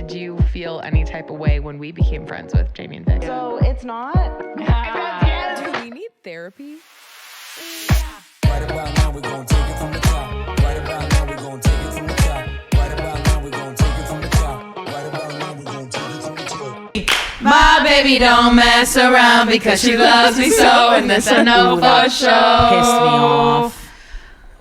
did you feel any type of way when we became friends with Jamie and Vic? So it's not. Do we need therapy? Right about now, we're gonna take it from the top. Right about now, we're gonna take it from the top. Right about now, we're gonna take it from the top. Right about now, we're gonna take it from the top. My baby don't mess around because she loves me so, and this I know for sure. Pissed me off.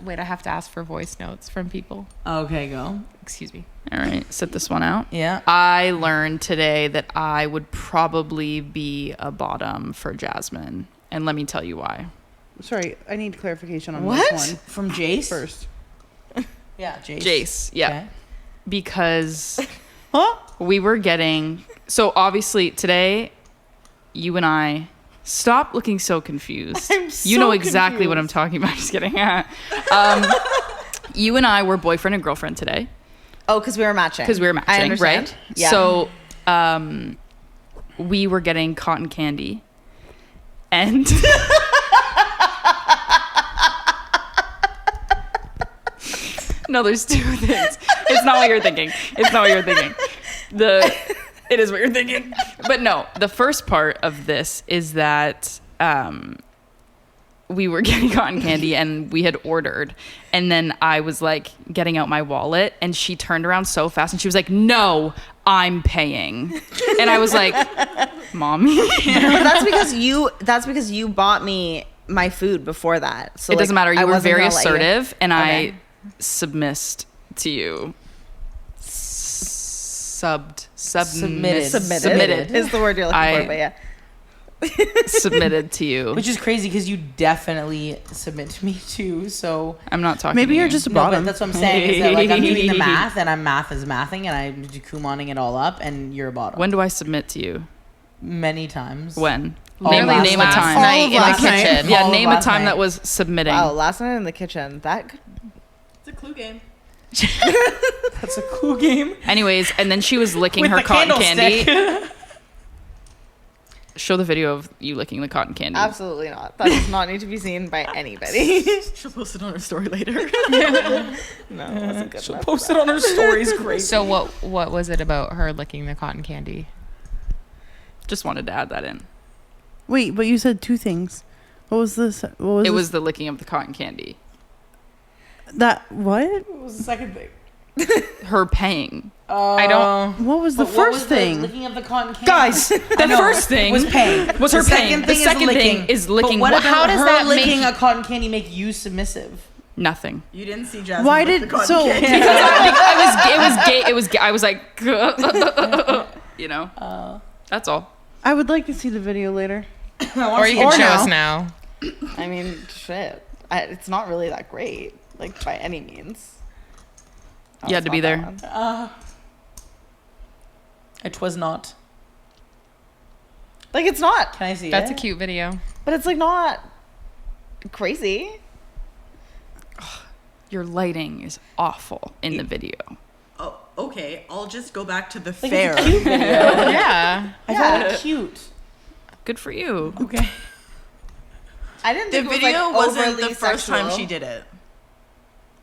Wait, I have to ask for voice notes from people. Okay, go. Excuse me. All right, sit this one out. Yeah. I learned today that I would probably be a bottom for Jasmine, and let me tell you why. Sorry, I need clarification on What? this one. From Jace? First. Yeah, Jace. Jace, yeah. Okay. Because Huh? we were getting... So obviously today, you and I... Stop looking so confused. I'm so you know exactly what I'm confused. talking about. Just kidding. You and I were boyfriend and girlfriend today. Oh, because we were matching. Because we were I matching, understand. right? Yeah. So we were getting cotton candy. And... No, there's two things. It's not what you're thinking. It's not what you're thinking. It is what you're thinking. But no, the first part of this is that we were getting cotton candy and we had ordered. And then I was like getting out my wallet and she turned around so fast and she was like, "No, I'm paying." And I was like, "Mommy." But that's because you bought me my food before that. So It doesn't matter. You I were wasn't very gonna let you- assertive and Okay. I submissed to you. Submitted is the word you're looking for, but yeah. Submitted to you. Which is crazy because you definitely submit to me too. So I'm not talking. Maybe to you're you. just a no, but bottom. that's what I'm saying. Is that like I'm doing the math and I'm math is mathing and I'm kumoning it all up and you're a bottom. When do I submit to you? Many times. When? All Name last a night. time. Last night in the last night. kitchen. Yeah, All of name a last time night. that was submitting. Wow, last night in the kitchen. That It's a clue game. That's a clue game. Anyways, and then she was licking With her the cotton candy. candlestick. Show the video of you licking the cotton candy. absolutely not. That does not need to be seen by anybody. She'll post it on her story later. No, it wasn't good She'll enough. post it on her stories. Great. So what was it about her licking the cotton candy? Just wanted to add that in. Wait, but you said two things. What was this? What was It this? was the licking of the cotton candy. that. What? What was the second thing? Her paying. I don't. What was the first thing? Licking of the cotton candy. Guys, the know, first thing was paying. was her paying. The second thing is licking. But what about how does her that licking make- a cotton candy make you submissive? Nothing. You didn't see Jasmine. Why did so? It was gay. I was like, you know, that's all. I would like to see the video later. Or you can Or show now. us now. I mean, shit. It's not really that great, like by any means. Oh, You had it's to be not that there. one. It was not. Like it's not, Can I see That's it? a cute video. but it's like not crazy. Your lighting is awful in the video. Oh, okay. I'll just go back to the Like, fair. it's a cute video. Yeah. I found it cute. Good for you. Okay. I didn't The think it was, video like, wasn't overly the first time sexual. she did it.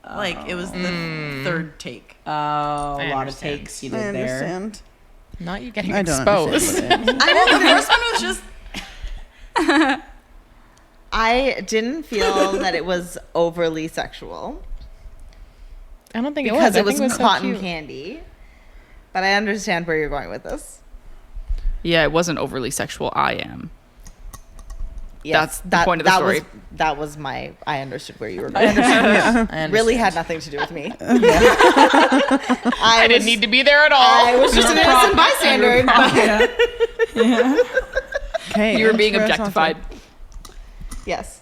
Like, it was the third take. Oh, a lot of understand. takes you I did there. understand. Not you getting I don't exposed. understand. I know, the first one was just... I didn't feel that it was overly sexual I don't think because it it was. was I think cotton so cute. candy. But I understand where you're going with this. Yeah, it wasn't overly sexual. I am. Yes, That's the point of the story. That was my. I understood where you were going. I understand. Really had nothing to do with me. I didn't need to be there at all. I was just an innocent bystander. Okay. You were being answer us on objectified. Yes.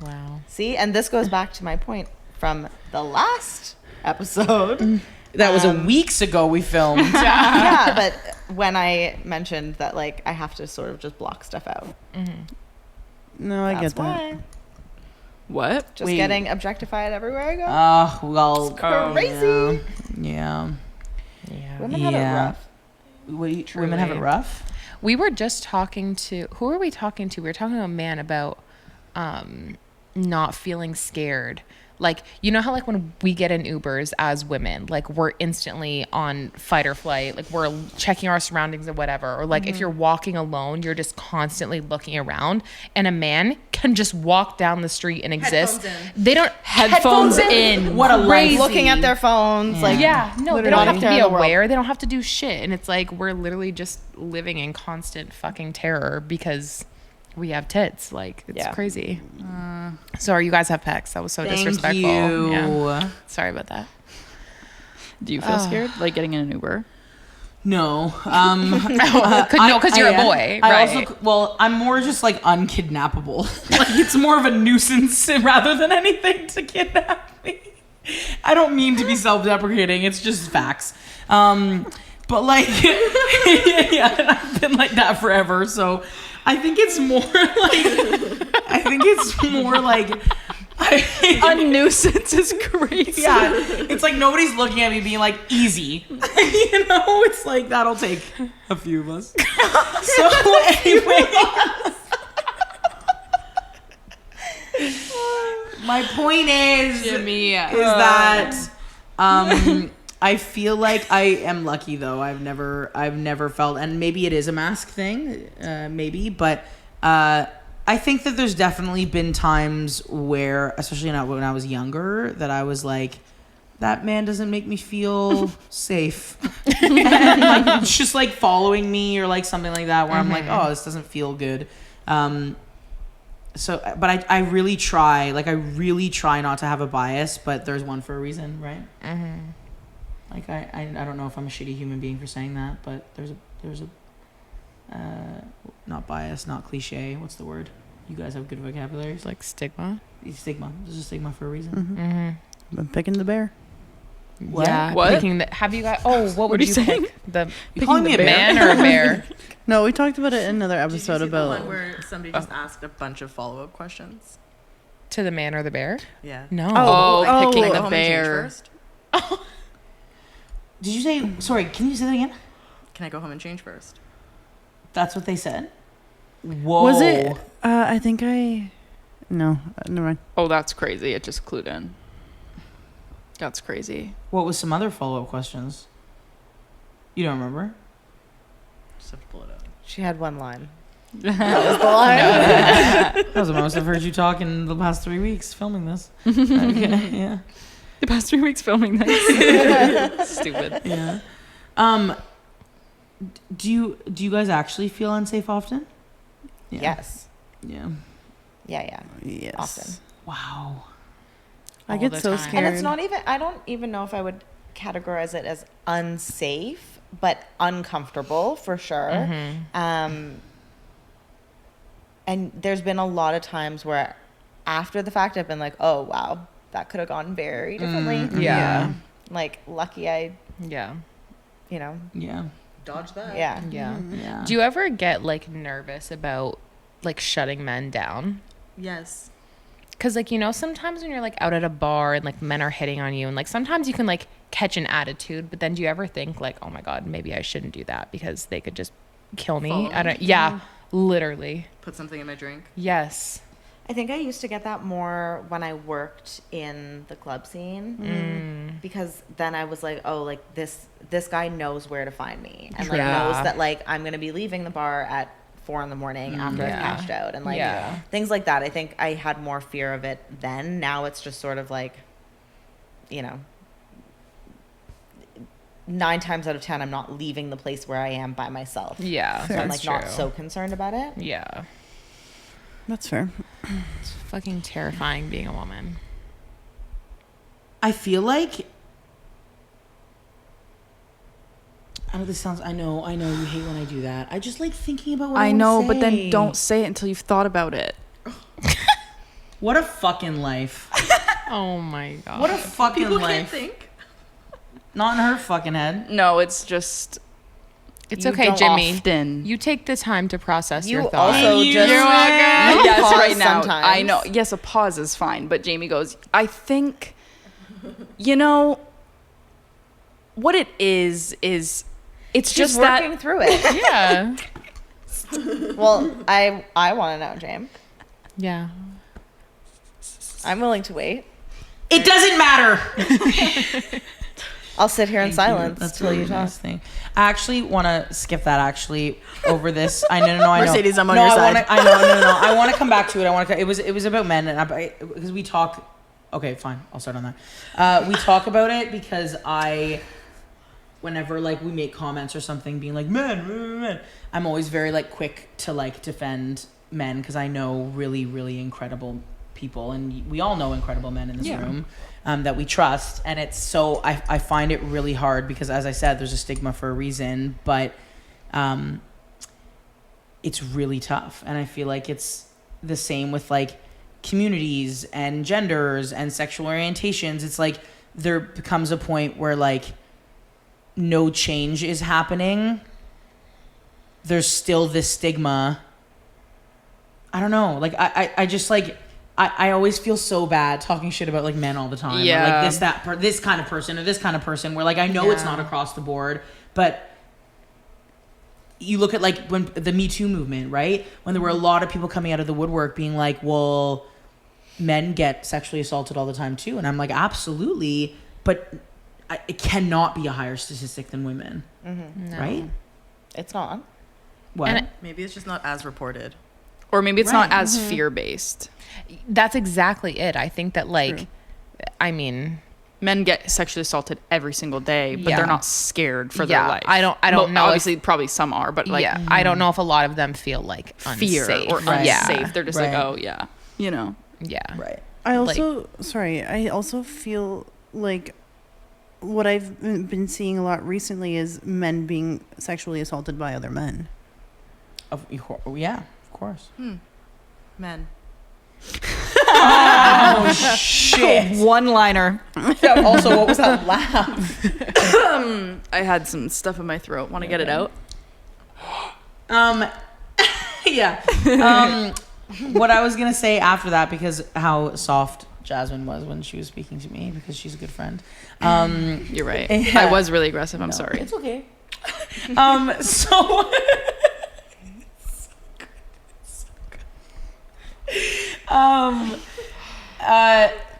Wow. See, and this goes back to my point from the last episode. That was weeks ago we filmed. Yeah, but when I mentioned that, like, I have to sort of just block stuff out. No, I That's get that. why. What? Just Wait. getting objectified everywhere I go. Oh, well. Crazy. Yeah. Yeah. Women have it Yeah. rough. Women have it rough? We were just talking to, who were we talking to? We were talking to a man about not feeling scared. like, you know how like when we get in Ubers as women, like we're instantly on fight or flight, like we're checking our surroundings and whatever, or like if you're walking alone, you're just constantly looking around, and a man can just walk down the street and exist. They don't Headphones in. What a life. Looking at their phones, like Yeah, no, they Literally. don't have to Care be of the world. aware. They don't have to do shit. And it's like we're literally just living in constant fucking terror because we have tits. Like, it's Yeah. crazy. Sorry, you guys have pecs. That was so Thank disrespectful. you. Yeah. Sorry about that. Do you feel scared, like getting in an Uber? No. Because you're a boy, right? I'm more just like unkidnappable. Like it's more of a nuisance rather than anything to kidnap me. I don't mean to be self-deprecating. It's just facts. But like, yeah, and I've been like that forever. So I think it's more like, A nuisance is crazy. yeah, it's like nobody's looking at me being like easy. You know, it's like that'll take a few of us. So anyway, my point is that I feel like I am lucky though. I've never felt, and maybe it is a mask thing, maybe, but I think that there's definitely been times where, especially when I was younger, that I was like, that man doesn't make me feel safe. And like just like following me or like something like that, where I'm like, oh, this doesn't feel good. So, but I really try not to have a bias, but there's one for a reason, right? Like I don't know if I'm a shitty human being for saying that, but there's a not bias, not cliche. What's the word? You guys have good vocabulary. It's like stigma. Stigma. There's a stigma for a reason. I'm picking the bear. What? Yeah. What? Have you got? Oh, what would are you you saying? pick? The You calling me a bear? man or a bear? No, we talked about it in another Did you episode see the about. one where somebody just asked a bunch of follow-up questions? To the man or the bear? Yeah. No. Oh, Can picking I go the home and change bear. first? Did you say? Sorry. Can you say that again? Can I go home and change first? That's what they said. Whoa. Was it? I think I. No, never mind. Oh, that's crazy. It just clued in. That's crazy. What was some other follow-up questions? You don't remember? Just have to pull it up. she had one line. That was the most I've heard you talk in the past 3 weeks filming this. Okay, yeah. The past 3 weeks filming this. Stupid. Yeah. Do you guys actually feel unsafe often? Yeah. Yes. Yeah. Yeah. Yes. Often. Wow. I All get the so time. scared. And it's not even, I don't even know if I would categorize it as unsafe, but uncomfortable for sure. And there's been a lot of times where after the fact I've been like, oh wow, that could have gone very differently. Yeah. Like lucky I, Yeah. you know, Yeah. Dodge that. yeah. Yeah. Yeah. Do you ever get like nervous about like shutting men down? Yes. Because like, you know, sometimes when you're like out at a bar and like men are hitting on you and like sometimes you can like catch an attitude, but then do you ever think like, oh my God, maybe I shouldn't do that because they could just kill me? Follow I me? don't, yeah, literally. Put something in my drink. Yes. I think I used to get that more when I worked in the club scene because then I was like, oh, like this guy knows where to find me and like Yeah. knows that like I'm gonna be leaving the bar at 4 a.m. after I've Yeah. cashed out and like Yeah. things like that. I think I had more fear of it then. Now it's just sort of like, you know, 9 times out of 10 I'm not leaving the place where I am by myself. Yeah. So I'm That's like not true. so concerned about it. Yeah. That's fair. It's fucking terrifying being a woman. I feel like I know this sounds I know you hate when I do that. I just like thinking about what I I wanna know, but say. then don't say it until you've thought about it. What a fucking life. Oh my God. What a fucking People life. can't think. Not in her fucking head. No, it's just. It's you okay, don't Jimmy. Often. You take the time to process You your thoughts. also just yes, pause right now. sometimes. I know. Yes, a pause is fine. But Jamie goes, I think, you know, what it is it's She's just working that. through it. Yeah. Well, I want to know, James. Yeah. I'm willing to wait. It doesn't matter. I'll sit here in Thank silence That's till really you talk. nice thing. I actually want to skip that actually over this. I know. Mercedes, I'm on no, your I side. Wanna, I know. No. I want to come back to it. It was about men, and because we talk. Okay, fine. I'll start on that. We talk about it because whenever like we make comments or something, being like men, I'm always very like quick to like defend men because I know really, really incredible people, and we all know incredible men in this room. That we trust, and it's so I find it really hard because, as I said, there's a stigma for a reason, but it's really tough, and I feel like it's the same with like communities and genders and sexual orientations. It's like there becomes a point where like no change is happening. There's still this stigma. I don't know, like I just like I always feel so bad talking shit about like men all the time. Yeah. Or, like this kind of person or this kind of person where like I know it's not across the board, but you look at like when the Me Too movement, right? When there were a lot of people coming out of the woodwork being like, well, men get sexually assaulted all the time too. And I'm like, absolutely. But it cannot be a higher statistic than women. Mm-hmm. Right? It's not. What? And Maybe it's just not as reported. Or maybe it's not as fear-based. That's exactly it. I think that like, I mean, Men get sexually assaulted every single day, but Yeah. they're not scared for their life. I don't know. Obviously, probably some are, but like I don't know if a lot of them feel like fear unsafe. or Right. unsafe. They're just like, Right. oh yeah, you know. Yeah. Right. I also feel like what I've been seeing a lot recently is men being sexually assaulted by other men. Yeah, of course. Men. Oh, shit. One-liner. Also, what was that laugh? I had some stuff in my throat. Want to get it out? Yeah. What I was gonna say after that, because how soft Jasmine was when she was speaking to me, because she's a good friend. You're right. Yeah. I was really aggressive. I'm sorry. It's okay.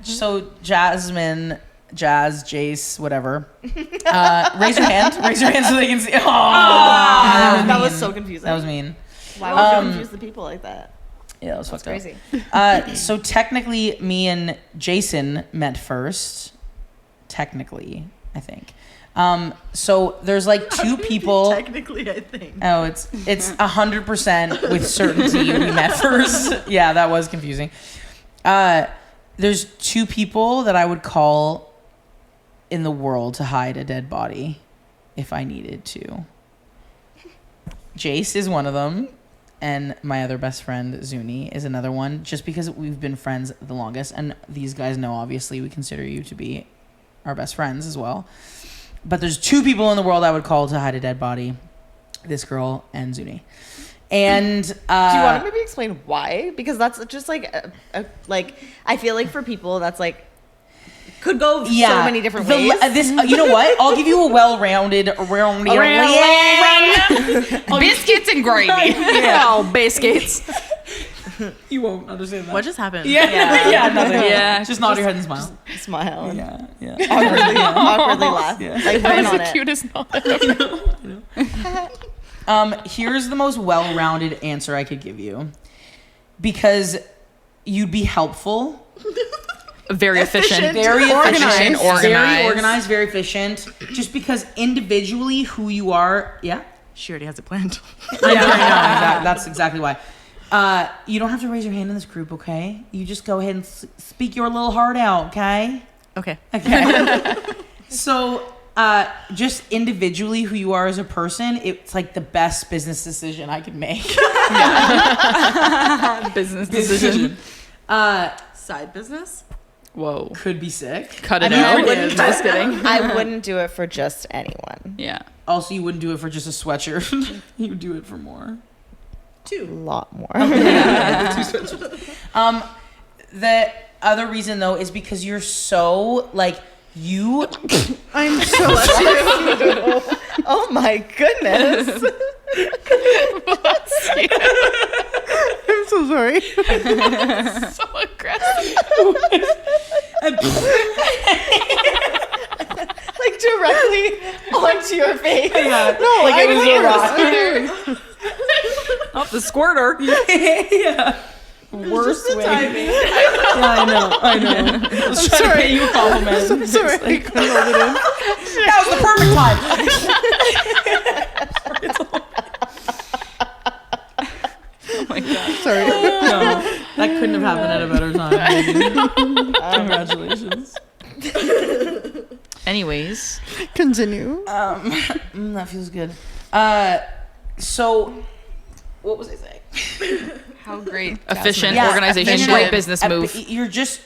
So Jasmine, Jace, whatever. Raise your hand. Raise your hand so they can see. Oh, That was so confusing. That was mean. Why would you confuse the people like that? Yeah, that was That's fucked crazy. up. So technically, me and Jason met first. Technically, I think. So there's like two people. Technically, I think. Oh, it's 100% with certainty we met first. Yeah, that was confusing. There's two people that I would call in the world to hide a dead body if I needed to. Jace is one of them, and my other best friend Zuni is another one, just because we've been friends the longest, and these guys know obviously we consider you to be our best friends as well. But there's two people in the world I would call to hide a dead body. This girl and Zuni. And Do you want to maybe explain why? Because that's just like like I feel like for people that's like could go so many different ways. You know what? I'll give you a well-rounded Biscuits and gravy. Oh, biscuits. You won't understand that. What just happened? Yeah, nothing. Yeah. Just nod your head and smile. Smile. And Yeah. awkwardly laugh. Like That win was on the it. cutest nod. Here's the most well-rounded answer I could give you, because you'd be helpful, Very efficient. very Organized. efficient, very organized, very efficient. Just because individually who you are, She already has it planned. I know. That's exactly why. You don't have to raise your hand in this group, okay? You just go ahead and speak your little heart out, okay? Okay. Okay. So, just individually who you are as a person, it's like the best business decision I could make. Business decision. Side business? Whoa. Could be sick. Cut it I mean, I out. wouldn't- Just kidding. I wouldn't do it for just anyone. Yeah. Also, you wouldn't do it for just a sweatshirt. You would do it for more. A lot more. The other reason though is because you're so like you. I'm so Oh my goodness. I'm so sorry. So aggressive. Like directly onto your face. Yeah. No, like it was a rock. Oh, the squirter. Yeah. Worst way. Yeah, I know. I was trying to pay you a compliment. I'm sorry, I couldn't hold it in. That was the perfect time. Oh my god. Sorry. No, that couldn't have happened at a better time. Congratulations. Anyways, Continue. That feels good. So, what was I saying? How great. efficient Yeah, organization, efficient. great business move.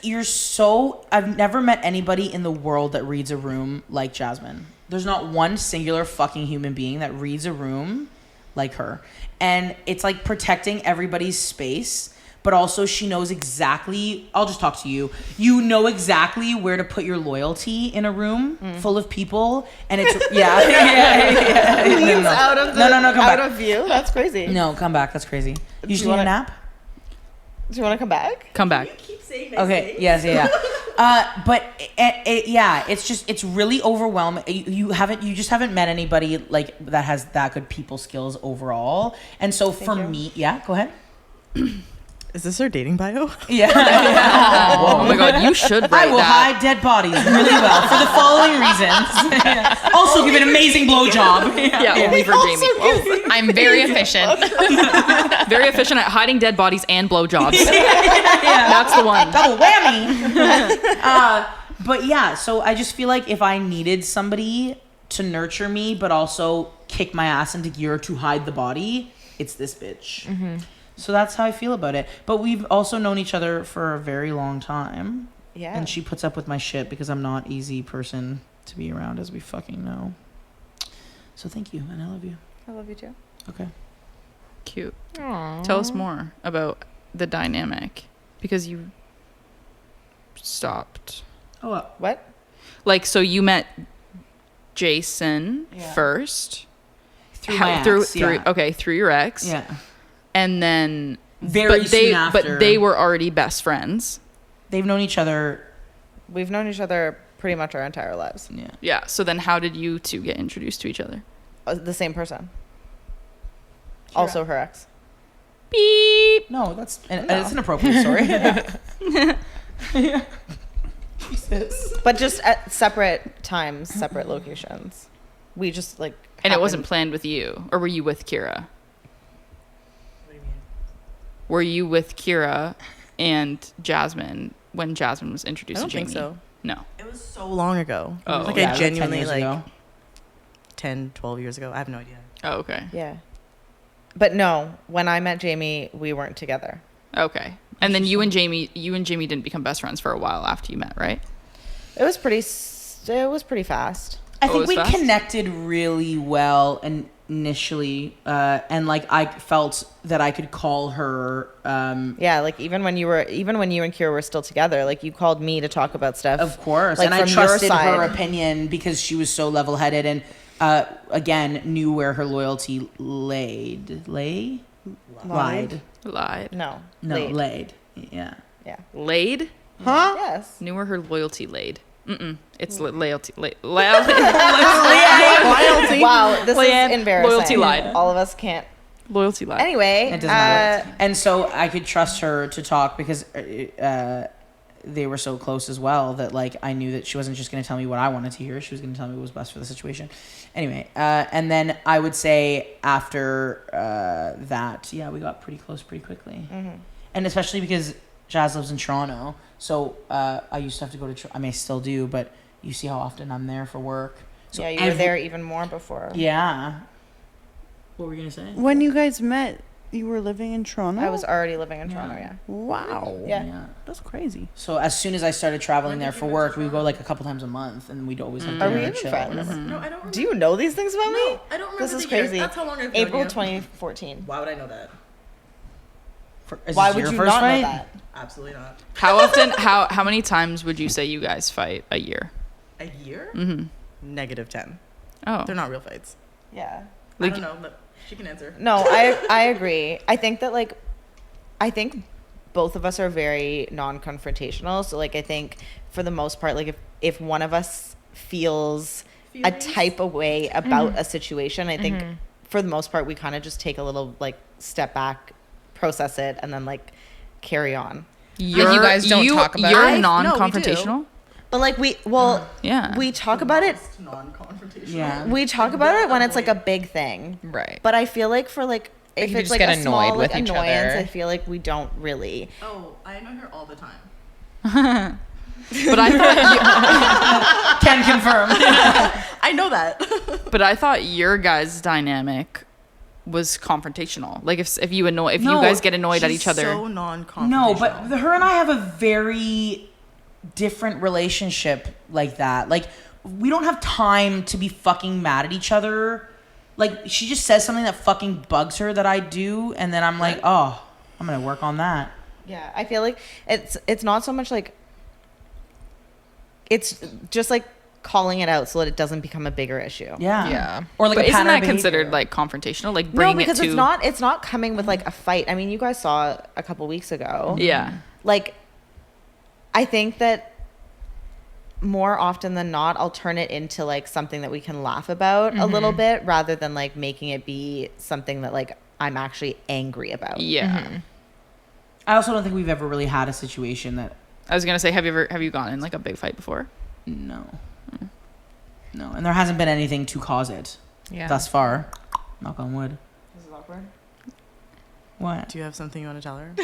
You're so. I've never met anybody in the world that reads a room like Jasmine. There's not one singular fucking human being that reads a room like her. And it's like protecting everybody's space, but also she knows exactly, I'll just talk to you. You know exactly where to put your loyalty in a room full of people. And it's, yeah. Leans out of the, No, come out back. of view. That's crazy. No, come back. That's crazy. You just need wanna- a nap? Do you want to come back? Come back. Okay. Yes. Yeah. But yeah, it's really overwhelming. You just haven't met anybody like that has that good people skills overall. And so for me, yeah, go ahead. Is this our dating bio? Yeah. Oh my god, you should I write will that. hide dead bodies really well for the following reasons. Also, give an amazing blowjob. Yeah, only for Jamie. Whoa. I'm very efficient. Very efficient at hiding dead bodies and blowjobs. That's the one. Double whammy. But yeah, so I just feel like if I needed somebody to nurture me, but also kick my ass into gear to hide the body, it's this bitch. So that's how I feel about it. But we've also known each other for a very long time. Yeah. And she puts up with my shit because I'm not easy person to be around, as we fucking know. So thank you, and I love you. I love you too. Okay. Cute. Tell us more about the dynamic because you stopped. Oh, What? Like, so you met Jason first through my ex, yeah. okay, through your ex. Yeah. And then Very soon after. But they were already best friends. They've known each other. We've known each other pretty much our entire lives. Yeah. Yeah. So then how did you two get introduced to each other? The same person. Also her ex. Beep. No, that's it's an appropriate story. Jesus. But just at separate times, separate locations. We just like. And it wasn't happened- planned with you, or were you with Kira? Were you with Kira and Jasmine when Jasmine was introduced I don't to Jamie? think so. No. It was so long ago. Oh. Like Yeah, I like 10 genuinely years like ago. 10, 12 years ago. I have no idea. Oh, okay. Yeah. But no, when I met Jamie, we weren't together. Okay. And then you and Jamie didn't become best friends for a while after you met, right? It was pretty fast. I Oh, it think was we fast? connected really well initially, and like I felt that I could call her. Yeah, like even when you and Kira were still together, like you called me to talk about stuff. Of course, like, and I from your trusted her side. opinion because she was so level-headed and again knew where her loyalty lied. Lied. No. Laid. Yeah. Yeah. Laid? Huh? Yes. Knew where her loyalty laid. It's loyalty. Wow, this Land, is embarrassing. loyalty lied. All of us can't. Loyalty lied. Anyway, It doesn't matter. And so I could trust her to talk because they were so close as well that like I knew that she wasn't just going to tell me what I wanted to hear. She was going to tell me what was best for the situation. Anyway, and then I would say after that, yeah, we got pretty close pretty quickly. Mm-hmm. And especially because Jazz lives in Toronto. So I used to have to go to, I may still do, but you see how often I'm there for work. So yeah, you were there even more before. Yeah. What were you going to say? When you guys met, you were living in Toronto? I was already living in Toronto, yeah. Wow. Yeah. That's crazy. So as soon as I started traveling there for work, we would go like a couple times a month, and we'd always have Are dinner we and even chill. friends? No, I don't remember. Do you know these things about me? I don't remember This is the year. crazy. That's how long I've known April you. 2014. Why would I know that? Is Why this would your you first not fight? know that? Absolutely not. How often? How many times would you say you guys fight a year? A year? Mm-hmm. Negative 10. Oh, They're not real fights. Yeah. I Like- don't know, but she can answer. No, I agree. I think that like, I think both of us are very non-confrontational. So like I think for the most part, like if one of us feels a type of way about a situation, I think for the most part we kind of just take a little like step back, process it, and then like carry on. You guys don't talk about You're it? non-confrontational. But like we talk about it. Yeah. We talk about it when it's like a big thing. Right. But I feel like for like if you it's just like get a small annoyed with like each annoyance, other. I feel like we don't really. Oh, I annoy her all the time. But I thought Can confirm. I know that. but I thought your guys' dynamic was confrontational. Like if you guys get annoyed at She's each other. So non-confrontational. No, but her and I have a very different relationship like that. Like, we don't have time to be fucking mad at each other. Like, she just says something that fucking bugs her that I do, and then I'm like, oh, I'm gonna work on that. Yeah, I feel like it's not so much like it's just like calling it out so that it doesn't become a bigger issue. Yeah. Yeah. Or like But a isn't pattern that of considered behavior. like confrontational? Like No, bringing because it to it's not coming with like a fight. I mean, you guys saw a couple weeks ago. Yeah. Like I think that more often than not, I'll turn it into like something that we can laugh about a little bit rather than like making it be something that like I'm actually angry about. Yeah. I also don't think we've ever really had a situation that I was gonna say, have you gotten in like a big fight before? no, and there hasn't been anything to cause it Yeah. thus far. Knock on wood. This is awkward. What? Do you have something you want to tell her?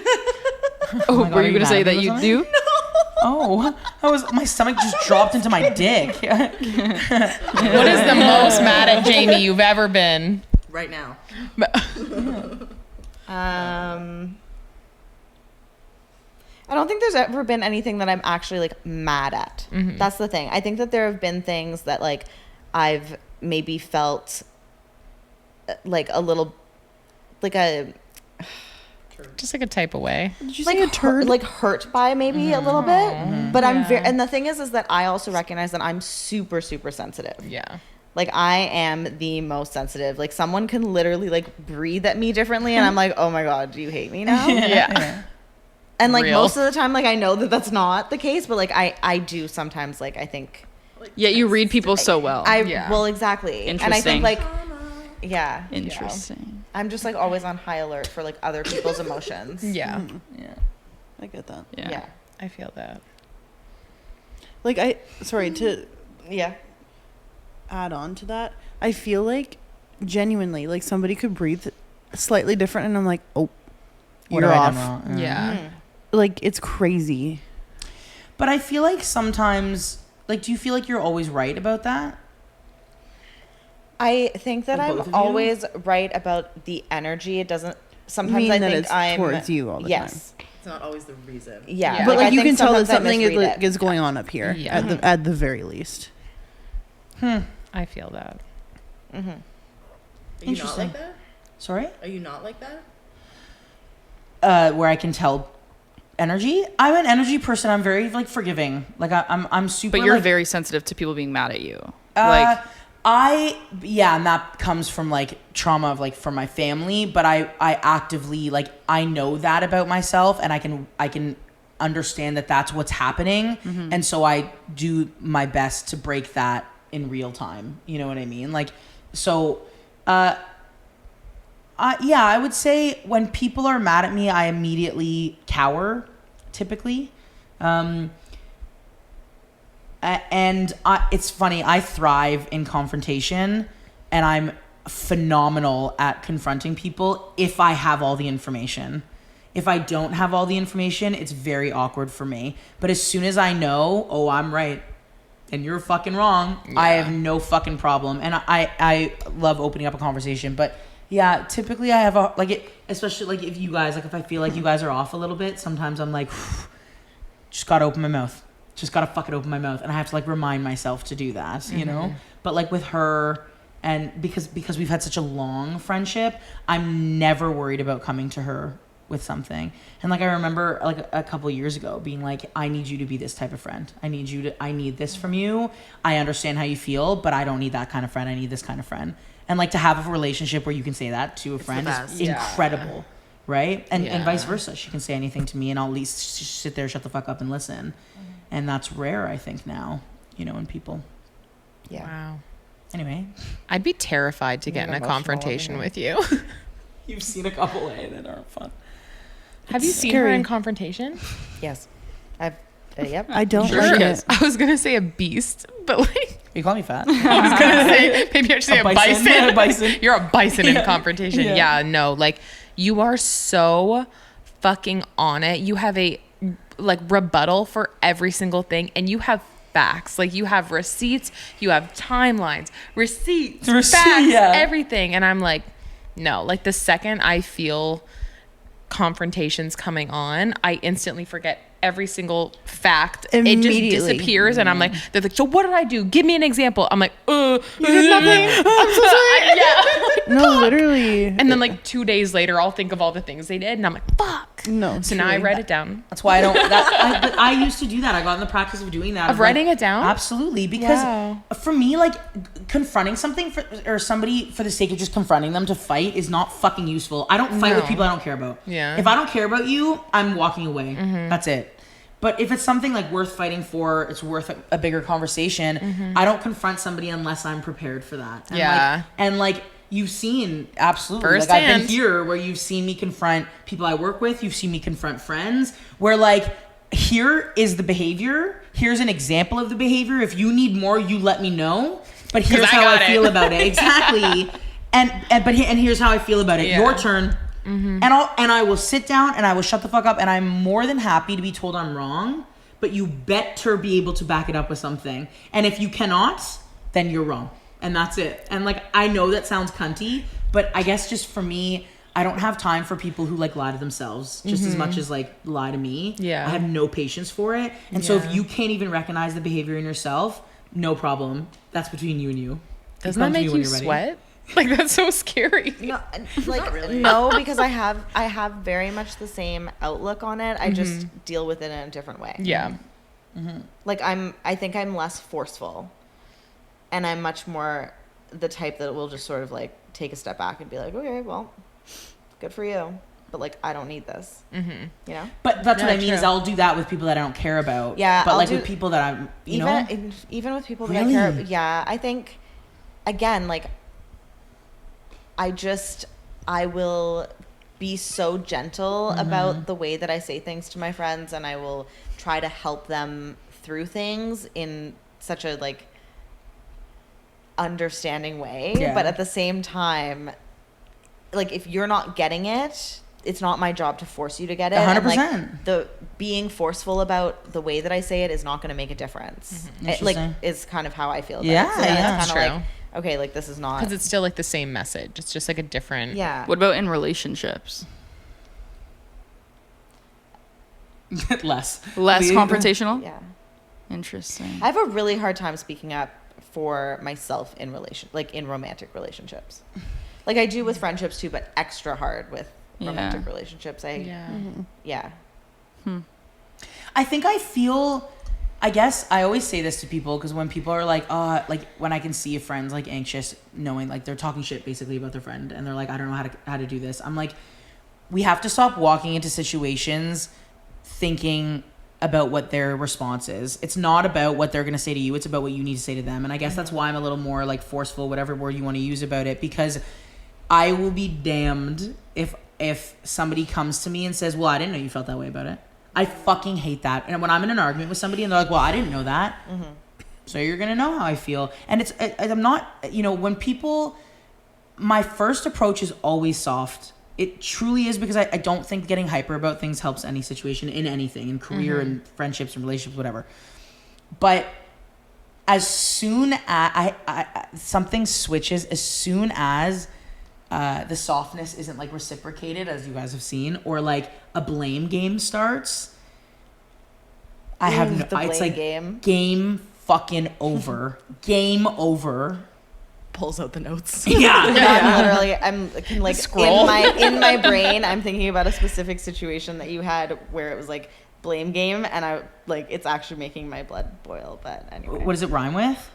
Oh, my God, were are you you gonna mad say at me that or you something? do? Oh, my stomach just dropped into my dick. What is the most mad at Jamie you've ever been? Right now. I don't think there's ever been anything that I'm actually like mad at. That's the thing. I think that there have been things that like I've maybe felt like a little like a Just like a type of way. Did you like say a turd? hurt by maybe a little bit. But I'm very and the thing is that I also recognize that I'm super sensitive. Yeah. Like I am the most sensitive. Like someone can literally like breathe at me differently and I'm like, "Oh my god, do you hate me now?" Yeah. And like Real. most of the time like I know that that's not the case, but like I do sometimes like I think Yeah, you read people so well. Yeah. well exactly. And I Interesting. think like yeah. you know. Interesting. I'm just like always on high alert for like other people's emotions. Yeah. Yeah. I get that. Yeah. Yeah. I feel that. Like sorry to Yeah. add on to that. I feel like genuinely like somebody could breathe slightly different and I'm like, oh, What you're have I off. done wrong? Yeah. Like it's crazy. But I feel like sometimes, like, do you feel like you're always right about that? I think that For both of I'm you? always right about the energy. It doesn't sometimes Mean I that think it's I'm towards you all the yes. It's not always the reason. Yeah. Yeah. But like I you think can tell that sometimes I something is, misread it. is going on up here Yeah. at the very least. I feel that. Are you not Interesting. like that? Sorry? Are you not like that? Where I can tell energy. I'm an energy person. I'm very like forgiving. Like I'm super. But you're like, very sensitive to people being mad at you. and that comes from like trauma of like from my family. But I actively like I know that about myself, and I can understand that that's what's happening, and so I do my best to break that in real time. You know what I mean? Like so. I would say when people are mad at me, I immediately cower, typically. It's funny, I thrive in confrontation, and I'm phenomenal at confronting people if I have all the information. If I don't have all the information, it's very awkward for me. But as soon as I know, oh, I'm right, and you're fucking wrong, I have no fucking problem. And I love opening up a conversation, but yeah, typically I have especially like if you guys, like if I feel like you guys are off a little bit, sometimes I'm like, just gotta open my mouth. Just gotta fucking open my mouth. And I have to like remind myself to do that, you know? But like with her, and because we've had such a long friendship, I'm never worried about coming to her with something. And like I remember like a couple of years ago being like, I need you to be this type of friend. I need this from you. I understand how you feel, but I don't need that kind of friend. I need this kind of friend. And like to have a relationship where you can say that to a friend is best. incredible. right? And Yeah. vice versa. She can say anything to me, and I'll at least sit there, shut the fuck up, and listen. And that's rare, I think, now, in people. Yeah. Wow. Anyway, I'd be terrified to get in a emotional confrontation over with you. you've seen a couple that aren't fun. Have you seen scary. her in confrontation? Yes. I've. Yep. I don't Sure like she it. is. I was gonna say a beast, but like You call me fat? I was gonna say maybe I should say a bison. A bison. You're a bison in confrontation. Yeah. Yeah, no, like you are so fucking on it. You have a like rebuttal for every single thing, and you have facts. Like you have receipts, you have timelines, receipts, facts, yeah. everything. And I'm like, no, like the second I feel confrontations coming on, I instantly forget every single fact. It just Immediately. disappears, and I'm like, they're like, so what did I do? Give me an example. I'm like, you did nothing. I'm so sorry. Yeah. No, literally. And then like 2 days later, I'll think of all the things they did, and I'm like, fuck. No, So now I truly. write it down. That's why I don't. But I used to do that. I got in the practice of doing that. Of writing it down? Absolutely, because Wow. for me, like confronting something or somebody for the sake of just confronting them to fight is not fucking useful. I don't fight with No. people I don't care about. Yeah. If I don't care about you, I'm walking away. That's it. But if it's something like worth fighting for, it's worth a bigger conversation. I don't confront somebody unless I'm prepared for that. And Yeah. like you've seen absolutely like I've Firsthand. been here where you've seen me confront people I work with, you've seen me confront friends where like here is the behavior, here's an example of the behavior. If you need more, you let me know. But here's I how got I it. feel about it. Exactly. and here's how I feel about it. Yeah. Your turn. And I will sit down and I will shut the fuck up, and I'm more than happy to be told I'm wrong, but you better be able to back it up with something. And if you cannot, then you're wrong. And that's it. And like I know that sounds cunty, but I guess just for me, I don't have time for people who like lie to themselves just as much as like lie to me. Yeah. I have no patience for it. And so if Yeah. you can't even recognize the behavior in yourself, no problem. That's between you and you. Doesn't that come to me make when you you're ready. sweat? Like that's so scary. No, like no, because I have very much the same outlook on it. I just deal with it in a different way. Yeah. Like I think I'm less forceful, and I'm much more the type that will just sort of like take a step back and be like, okay, well, good for you, but like I don't need this. You know. But that's what Yeah, I mean is true. I'll do that with people that I don't care about. Yeah, But I'll like do- with people that I'm, you know. Even with people that Really? I care. Yeah, I think again, like I will be so gentle about the way that I say things to my friends, and I will try to help them through things in such a like understanding way. Yeah. But at the same time, like if you're not getting it, it's not my job to force you to get it. And, 100%. like, the being forceful about the way that I say it is not going to make a difference. It, like Interesting. is kind of how I feel about Yeah, it. So yeah. that's kind of True. like, okay, like this is not. Because it's still like the same message. It's just like a different. Yeah. What about in relationships? Less Less Leave- confrontational? Yeah. Interesting. I have a really hard time speaking up for myself in in romantic relationships. Like I do with friendships too, but extra hard with romantic Yeah. relationships. Yeah. Yeah. I think I guess I always say this to people because when people are like, like when I can see a friend's like anxious, knowing like they're talking shit basically about their friend, and they're like, I don't know how to do this. I'm like, we have to stop walking into situations thinking about what their response is. It's not about what they're going to say to you. It's about what you need to say to them. And I guess that's why I'm a little more like forceful, whatever word you want to use about it, because I will be damned if somebody comes to me and says, well, I didn't know you felt that way about it. I fucking hate that. And when I'm in an argument with somebody and they're like, well, I didn't know that. So you're going to know how I feel. And I'm not, when people, my first approach is always soft. It truly is, because I don't think getting hyper about things helps any situation in anything, in career and friendships and relationships, whatever. But as soon as I something switches, as soon as the softness isn't like reciprocated, as you guys have seen, or like a blame game starts, I have no. the It's blame like game. fucking over. Game over. Pulls out the notes. Yeah. I'm can like Scroll. in my brain, I'm thinking about a specific situation that you had where it was like blame game, and I like it's actually making my blood boil. But anyway, What does it rhyme with?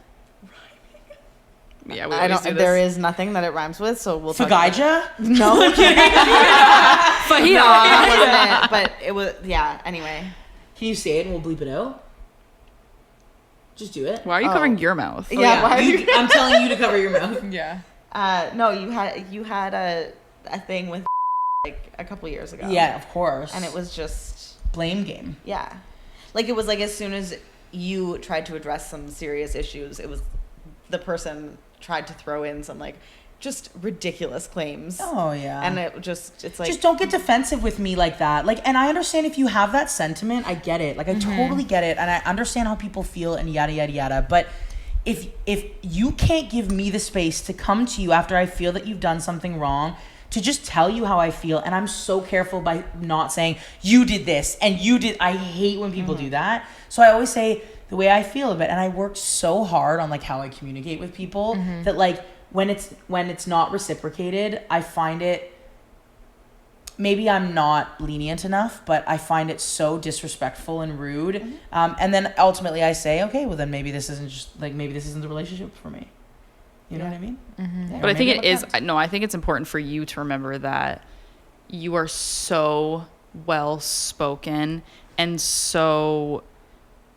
Yeah, we I always don't. do this. There is nothing that it rhymes with, so we'll. talk about it. Fagaija? No, Fajita. that wasn't it. But it was. Yeah. Anyway. Can you say it and we'll bleep it out? Just do it. Why are you covering your mouth? Yeah. Why are you? I'm telling you to cover your mouth. Yeah. No, you had a thing with like a couple years ago. Yeah, of course. And it was just blame game. yeah, like it was like as soon as you tried to address some serious issues, it was the person tried to throw in some like just ridiculous claims. Oh yeah. And it's like just don't get defensive with me like that. Like, and I understand if you have that sentiment, I get it. Like, I totally get it, and I understand how people feel and yada yada yada. But if you can't give me the space to come to you after I feel that you've done something wrong, to just tell you how I feel, and I'm so careful by not saying you did this and you did. I hate when people do that. So I always say the way I feel about it, and I work so hard on like how I communicate with people that like when it's not reciprocated, I find it, maybe I'm not lenient enough, but I find it so disrespectful and rude. And then ultimately I say, okay, well then maybe this isn't the relationship for me. You know what I mean? Yeah, But I think maybe it I'm is, offense. no, I think it's important for you to remember that you are so well spoken and so,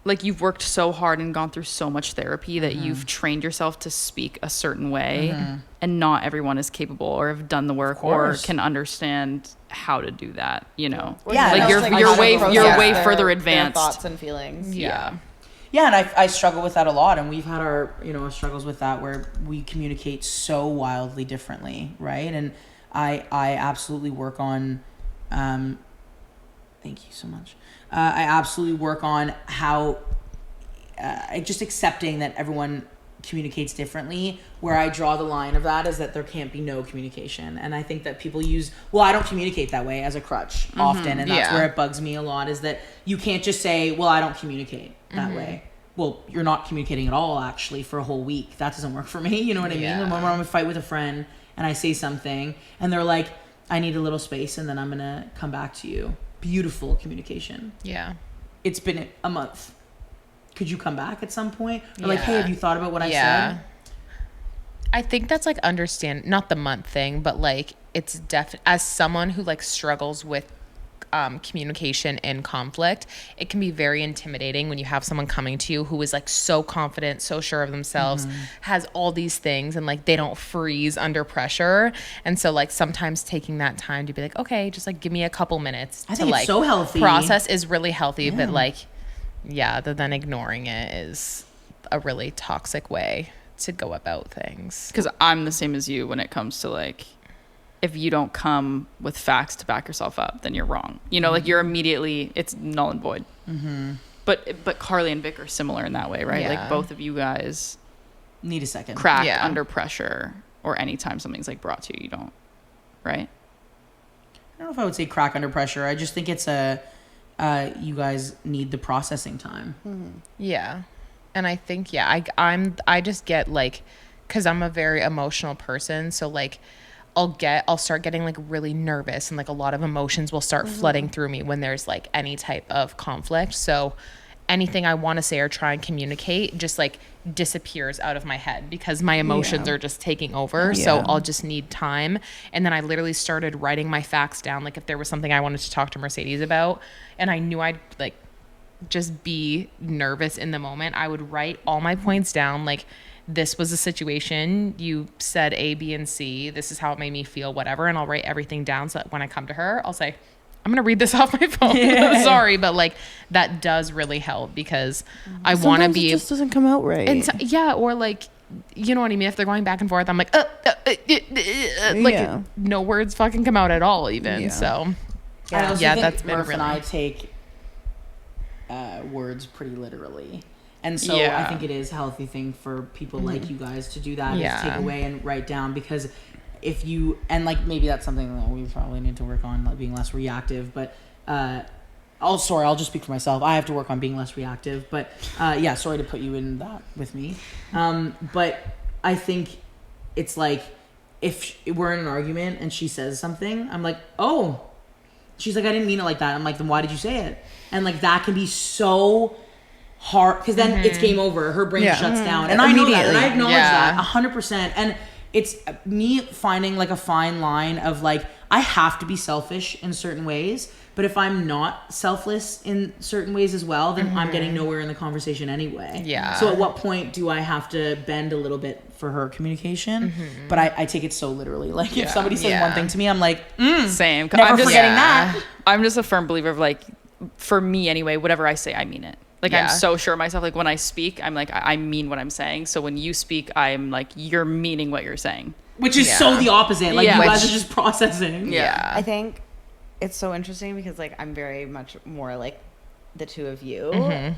like, you've worked so hard and gone through so much therapy that you've trained yourself to speak a certain way, and not everyone is capable or have done the work or course. can understand how to do that, you know? Yeah, like no, you're it's like you're how to way process you're way their- further their advanced. thoughts and feelings. Yeah. Yeah, and I struggle with that a lot, and we've had our struggles with that where we communicate so wildly differently, right? And I absolutely work on, thank you so much. I absolutely work on how, just accepting that everyone communicates differently. Where I draw the line of that is that there can't be no communication, and I think that people use, well, I don't communicate that way as a crutch often, and that's yeah. where it bugs me a lot, is that you can't just say, well, I don't communicate that way. Well, you're not communicating at all, actually, for a whole week. That doesn't work for me. You know what I mean? When I'm in a fight with a friend and I say something and they're like, I need a little space and then I'm going to come back to you. Beautiful communication. Yeah. It's been a month. Could you come back at some point? Or like, hey, Yeah. have you thought about what I Yeah. said? I think that's like not the month thing, but like it's as someone who like struggles with communication and conflict, it can be very intimidating when you have someone coming to you who is like so confident, so sure of themselves, has all these things, and like they don't freeze under pressure. And so like sometimes taking that time to be like, okay, just like give me a couple minutes I to think it's like so healthy. process is really healthy, but like then ignoring it is a really toxic way to go about things. Because I'm the same as you when it comes to like, if you don't come with facts to back yourself up, then you're wrong. You know, like you're immediately, it's null and void. But Carly and Vic are similar in that way, right? Yeah. Like both of you guys Need a second. crack Yeah. under pressure, or anytime something's like brought to you, you don't, right? I don't know if I would say crack under pressure. I just think it's you guys need the processing time. Yeah. And I think, I just get like, cause I'm a very emotional person. So like, I'll start getting like really nervous, and like a lot of emotions will start flooding through me when there's like any type of conflict. So anything I want to say or try and communicate just like disappears out of my head because my emotions are just taking over. So I'll just need time. And then I literally started writing my facts down. Like if there was something I wanted to talk to Mercedes about and I knew I'd like just be nervous in the moment, I would write all my points down. Like, this was a situation, you said A, B, and C, this is how it made me feel, whatever. And I'll write everything down so that when I come to her, I'll say, I'm going to read this off my phone. Sorry, but like that does really help because I want to Sometimes be it just doesn't come out right. and so, or like, you know what I mean? If they're going back and forth, I'm like, like no words fucking come out at all even. Yeah. So I also yeah, think that's been Murph and really- I take words pretty literally. And so I Yeah. think it is a healthy thing for people like you guys to do that, is Yeah. take away and write down, because if you, and like maybe that's something that we probably need to work on, like being less reactive, but I'll just speak for myself. I have to work on being less reactive, but yeah, sorry to put you in that with me. But I think it's like, if we're in an argument and she says something, I'm like, oh, she's like, I didn't mean it like that. I'm like, then why did you say it? And like, that can be so hard, because then it's game over. Her brain shuts down, and I know that, and I acknowledge that 100%. And it's me finding like a fine line of like, I have to be selfish in certain ways, but if I'm not selfless in certain ways as well, then I'm getting nowhere in the conversation anyway. Yeah. So at what point do I have to bend a little bit for her communication? But I take it so literally. Like if somebody says one thing to me, I'm like, Same. never I'm just forgetting that. I'm just a firm believer of like, for me anyway, whatever I say, I mean it. Like I'm so sure of myself. Like when I speak, I'm like, I mean what I'm saying. So when you speak, I'm like, you're meaning what you're saying. Which is so the opposite. Like you guys are just processing. I think it's so interesting because like I'm very much more like the two of you, and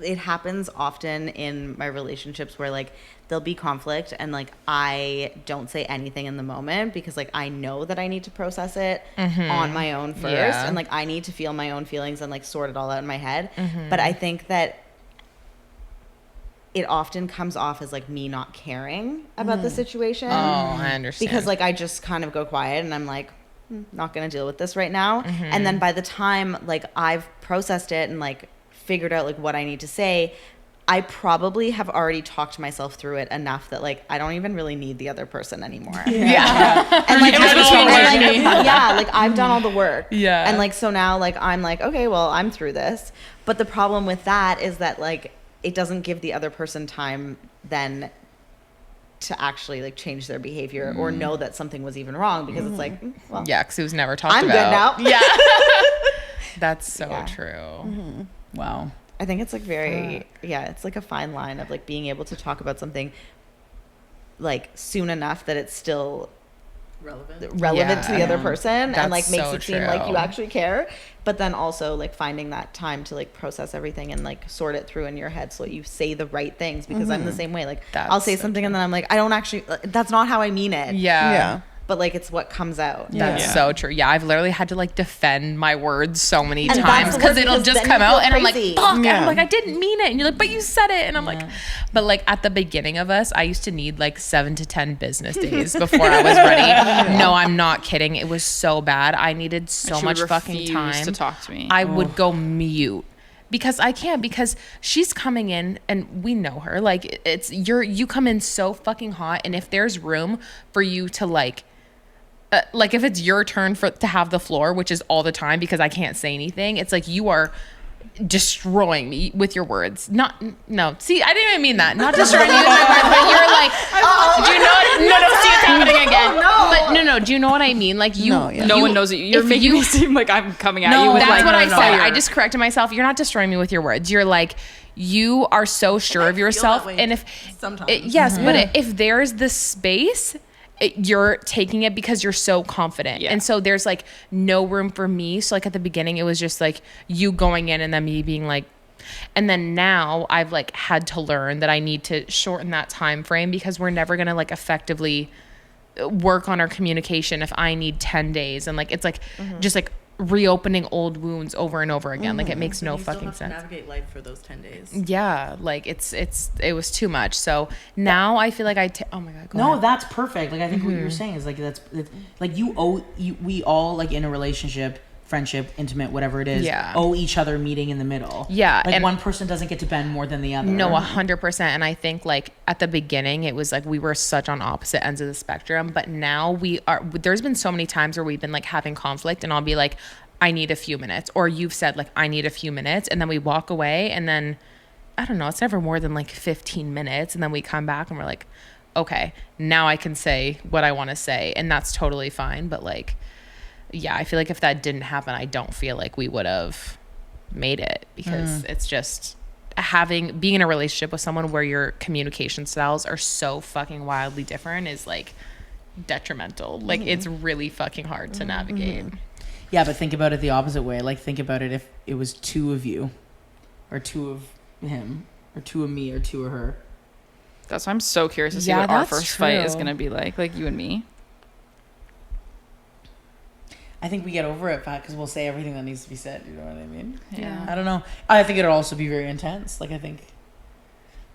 it happens often in my relationships where like there'll be conflict and like I don't say anything in the moment because like I know that I need to process it on my own first, and like I need to feel my own feelings and like sort it all out in my head. But I think that it often comes off as like me not caring about the situation. Oh, I understand. Because like I just kind of go quiet and I'm like, not gonna deal with this right now. And then by the time like I've processed it and like figured out like what I need to say, I probably have already talked myself through it enough that like I don't even really need the other person anymore. And like, like I've done all the work. And like so now like I'm like, okay, well I'm through this. But the problem with that is that like it doesn't give the other person time then to actually like change their behavior or know that something was even wrong because it's like, well, because it was never talked I'm about. good now. That's so true. Wow. I think it's like very, it's like a fine line of like being able to talk about something like soon enough that it's still relevant to the other person and like makes it seem like you actually care, but then also like finding that time to like process everything and like sort it through in your head so that you say the right things, because I'm the same way. Like I'll say something and then I'm like, I don't actually, that's not how I mean it. But like it's what comes out. That's so true. Yeah, I've literally had to like defend my words so many times because it'll just come out and I'm like, fuck. And I'm like, I didn't mean it. And you're like, but you said it. And I'm like, but like at the beginning of us, I used to need like 7 to 10 business days before I was ready. No, I'm not kidding. It was so bad. I needed so much fucking time to talk to me. I would go mute. Because I can't, because she's coming in and we know her. Like you come in so fucking hot, and if there's room for you to like if it's your turn to have the floor, which is all the time because I can't say anything, it's like you are destroying me with your words. No. See, I didn't even mean that. Not destroying me with my words, but you're like, do you know? No, see, it's happening again. But no. Do you know what I mean? Like no one knows it. You're making me seem like I'm coming at you. With That's like, what I said. I just corrected myself. You're not destroying me with your words. You're like, you are so sure of yourself, and if sometimes but if there's the space, you're taking it because you're so confident. And so there's like no room for me. So like at the beginning, it was just like you going in and then me being like, and then now I've like had to learn that I need to shorten that time frame because we're never going to like effectively work on our communication if I need 10 days. And like, it's like just like reopening old wounds over and over again. Like it makes no fucking sense. Navigate life for those 10 days. Yeah, like it was too much. So now I feel like oh my god. No, that's perfect. Like I think what you're saying is like it's like we all like in a relationship, friendship, intimate, whatever it is, owe each other meeting in the middle. Yeah, like one person doesn't get to bend more than the other. No, 100%. And I think like at the beginning, it was like we were such on opposite ends of the spectrum. But now we are. There's been so many times where we've been like having conflict, and I'll be like, I need a few minutes, or you've said like I need a few minutes, and then we walk away, and then I don't know, it's never more than like 15 minutes, and then we come back and we're like, okay, now I can say what I want to say, and that's totally fine. But like, yeah, I feel like if that didn't happen, I don't feel like we would have made it, because it's just being in a relationship with someone where your communication styles are so fucking wildly different is like detrimental. Like it's really fucking hard to navigate. Yeah, but think about it the opposite way. Like think about it if it was 2 of you, or 2 of him, or 2 of me, or 2 of her. That's why I'm so curious to see what our first fight is gonna be like you and me. I think we get over it, Pat, because we'll say everything that needs to be said. You know what I mean? Yeah. I don't know. I think it'll also be very intense. Like I think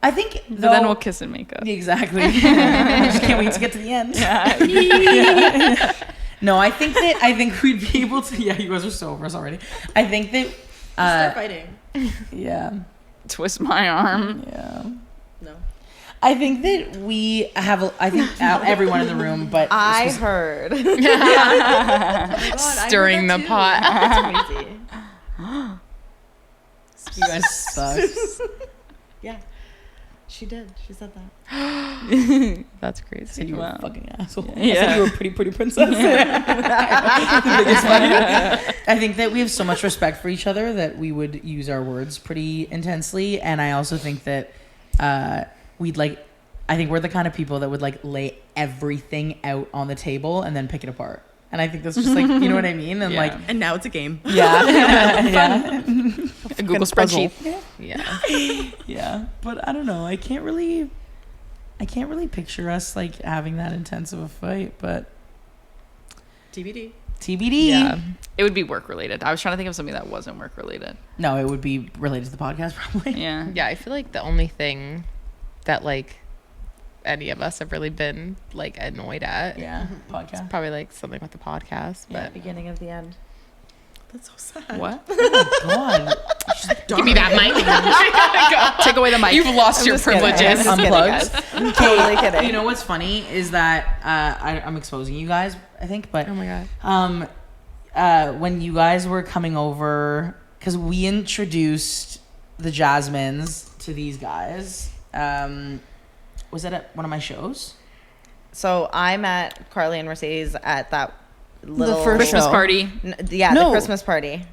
but then we'll kiss and make up. Exactly. I just can't wait to get to the end. Yeah. No, I think we'd be able to. Yeah, you guys are so over us already. I think that Start fighting. Yeah. Twist my arm. Yeah. No. I think that we have. I think everyone in the room, but I heard. Stirring the pot. That's crazy. you guys suck. Yeah. She did. She said that. That's crazy. You were a fucking asshole. I Yeah. said you were a pretty princess. The biggest fucking- I think that we have so much respect for each other that we would use our words pretty intensely, and I also think that we'd like. I think we're the kind of people that would like lay everything out on the table and then pick it apart. And I think that's just like, you know what I mean? And Yeah. like, And now it's a game. yeah, yeah, A Google spreadsheet. Yeah. yeah. But I don't know. I can't really picture us like having that intense of a fight. But TBD. TBD. Yeah. It would be work related. I was trying to think of something that wasn't work related. No, it would be related to the podcast probably. Yeah. Yeah, I feel like the only thing that like any of us have really been like annoyed at Yeah. Podcast. probably like something with the podcast, but Beginning of the end. That's so sad. What? God. give me that mic. Take away the mic. You've lost your just kidding. privileges. I'm just Unplugged. Totally kidding. You know what's funny is that I'm exposing you guys, I think, but Oh my god. when you guys were coming over, because we introduced the Jasmines to these guys. Was that at one of my shows? So I met Carly and Mercedes at that little first Christmas show. party. Yeah, No. the Christmas party.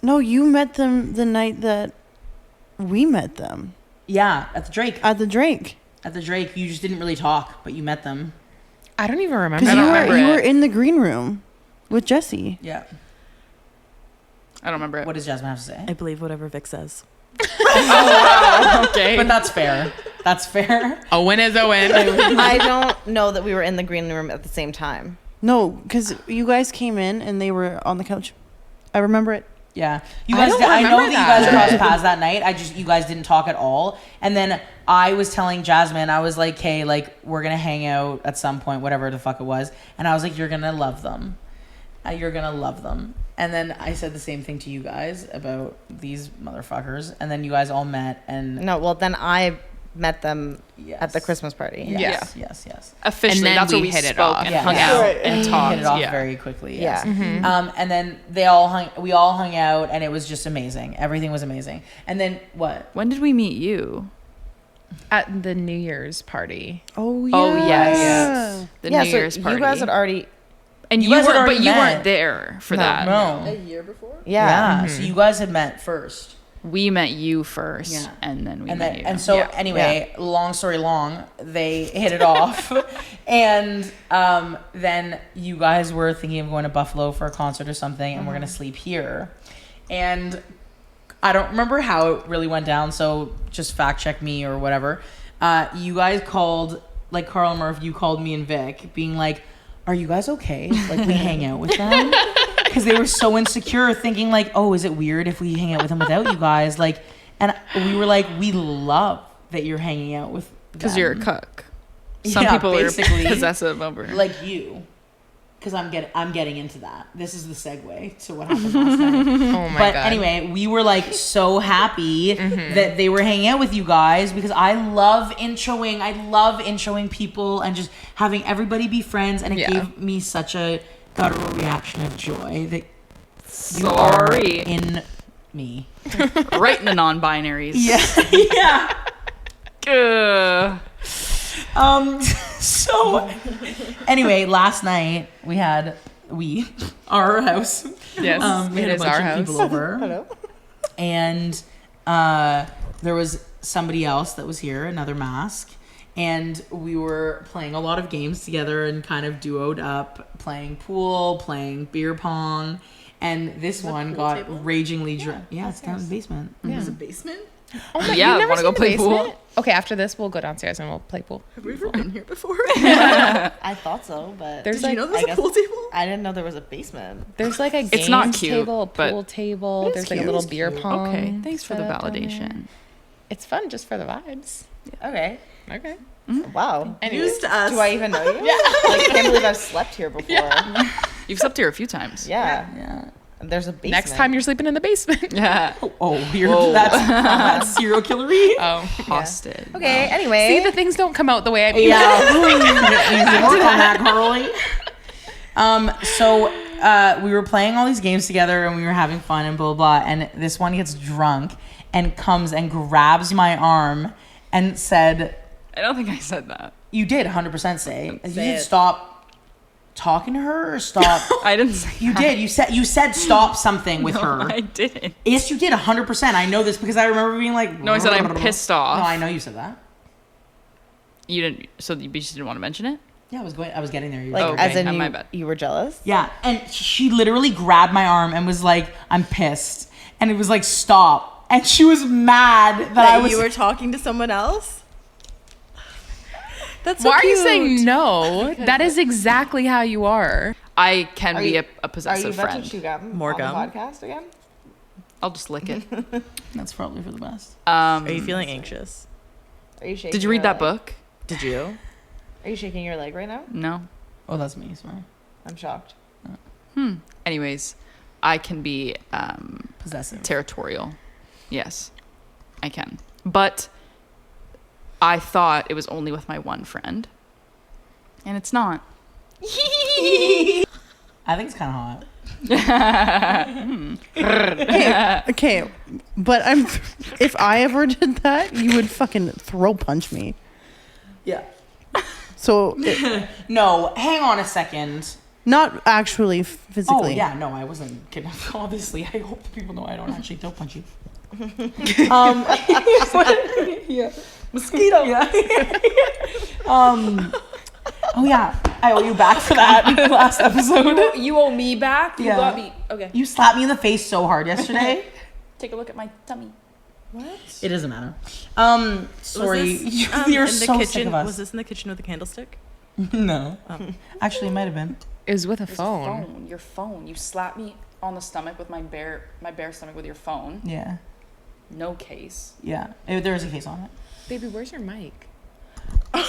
No, you met them the night that we met them Yeah, at the Drake. at the Drake. At the Drake, you just didn't really talk, but you met them. I don't even remember. Because I you don't were remember you it. were in the green room with Jesse. Yeah. I don't remember it. What does Jasmine have to say? I believe whatever Vic says. Okay. But that's fair. That's fair. A win is a win. I don't know that we were in the green room at the same time. No, because you guys came in and they were on the couch. I remember it. Yeah, you I guys. don't I know remember that you guys that. crossed paths that night. You guys didn't talk at all. And then I was telling Jasmine, I was like, "Hey, like we're gonna hang out at some point, whatever the fuck it was." And I was like, "You're gonna love them. You're gonna love them." And then I said the same thing to you guys about these motherfuckers. And then you guys all met and No, well then I met them yes. at the Christmas party. Yes, yes. Officially, And then that's we where we hit it spoke off. and Yeah. hung Yeah. out Right. and talked. Hit it off Yeah. very quickly. Yes. Yeah. And then we all hung out, and it was just amazing. Everything was amazing. And then what? When did we meet you? At the New Year's party. Oh, yeah. Oh, yes. The Yeah, New so Year's party. you guys had already. and you you, guys had were, already but you met. weren't there for that. No. year before? Yeah. So you guys had met first. We met you first, Yeah. and then we And met then you. and so Yeah. anyway, long story long, they hit it off. And then you guys were thinking of going to Buffalo for a concert or something, and we're gonna sleep here. And I don't remember how it really went down, so just fact check me or whatever. You guys called, like Carl and Murph, you called me and Vic, being like, "Are you guys okay? Like we hang out with them?" Because they were so insecure, thinking like, "Oh, is it weird if we hang out with them without you guys?" Like, and we were like, "We love that you're hanging out with them." because you're a cuck. Some Yeah, people basically. are possessive over. like you. Because I'm getting into that. This is the segue to what happened last night. Oh my But god. anyway, we were like so happy that they were hanging out with you guys because I love introing people and just having everybody be friends, and it Yeah. gave me such a guttural reaction of joy that you are Sorry. in me. Right in the non-binaries. Yeah. Ugh. So anyway, last night our house. Yes, We it had a is bunch our of house. people over. Hello. And there was somebody else that was here, another mask, and we were playing a lot of games together and kind of duoed up, playing pool, playing beer pong, and this one got table? ragingly drunk. Yeah, it's down in the basement. There's a basement? Oh my, Yeah, you've never wanna go seen the play pool? basement? Okay, after this we'll go downstairs and we'll play pool. Have we ever been here before? I thought so, but There's Did like you know there's I a guess- pool table? I didn't know there was a basement. there's like a games It's not cute, table, a but- pool table. There's like a cute. little It's beer cute. pong. Okay, thanks for the set up down there. validation. It's fun just for the vibes. Okay. Okay. Wow. Used to us. Do I even know you? Yeah. Like, I can't believe I've slept here before. You've slept here a few times. Yeah. Yeah. There's a basement. Next time you're sleeping in the basement. Yeah. Oh, that's serial killery. Oh. Hostage. Okay, anyway. See, the things don't come out the way I mean. Yeah. Work on that, Carly. So we were playing all these games together and we were having fun and blah, blah, blah. And this one gets drunk and comes and grabs my arm and said, I don't think I said that. you did 100% say. You Say did it. stop talking to her or stop. I didn't say You that. did. You said stop something with her. I didn't. Yes, you did 100%. I know this because I remember being like. No, I said I'm pissed off. No, I know you said that. You didn't. So you just didn't want to mention it? Yeah, I was getting there. You were Like, like, okay, as in my bad. you were jealous? yeah, and she literally grabbed my arm and was like, "I'm pissed," and it was like, "Stop!" And she was mad that I was. you were talking to someone else? That's so Why are you cute. saying no? That is exactly how you are. I can be you- a Are you possessive about to friend. chew gum More on gum? the podcast again? I'll just lick it. That's probably for the best. Are you feeling anxious? Are you shaking? Did you read your that leg? book? Did you? Are you shaking your leg right now? No. Oh, that's me. Sorry. I'm shocked. Anyways, I can be Possessive. territorial. Yes, I can. But I thought it was only with my one friend, and it's not. I think it's kind of hot. Okay, but if I ever did that, you would fucking throw punch me. Yeah. So No, hang on a second. not actually physically. Oh yeah, no, I wasn't kidding. Obviously, I hope the people know I don't actually throw punch you. Yeah, mosquito. Yeah. Oh yeah, I owe you back for that last episode. You owe me back. You Yeah. got me. Okay. You slapped me in the face so hard yesterday. Take a look at my tummy. It doesn't matter. Sorry, Was this, you're in the so kitchen, sick of us. Was this in the kitchen with the candlestick? No, actually, it might have been. It was with a It's a phone. Your phone. You slapped me on the stomach with my bare stomach with your phone. Yeah, No case. yeah. There was a case on it. Baby, where's your mic? We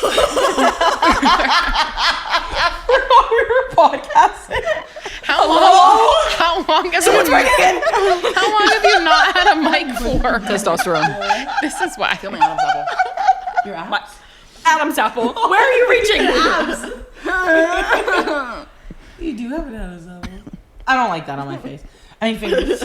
were podcasting. How long have you not had a mic for? Testosterone. This is why. Feel my Adam's apple. Your ass? My Adam's apple. Where are you reaching? You do have an Adam's apple. I don't like that on my face. I mean, fingers.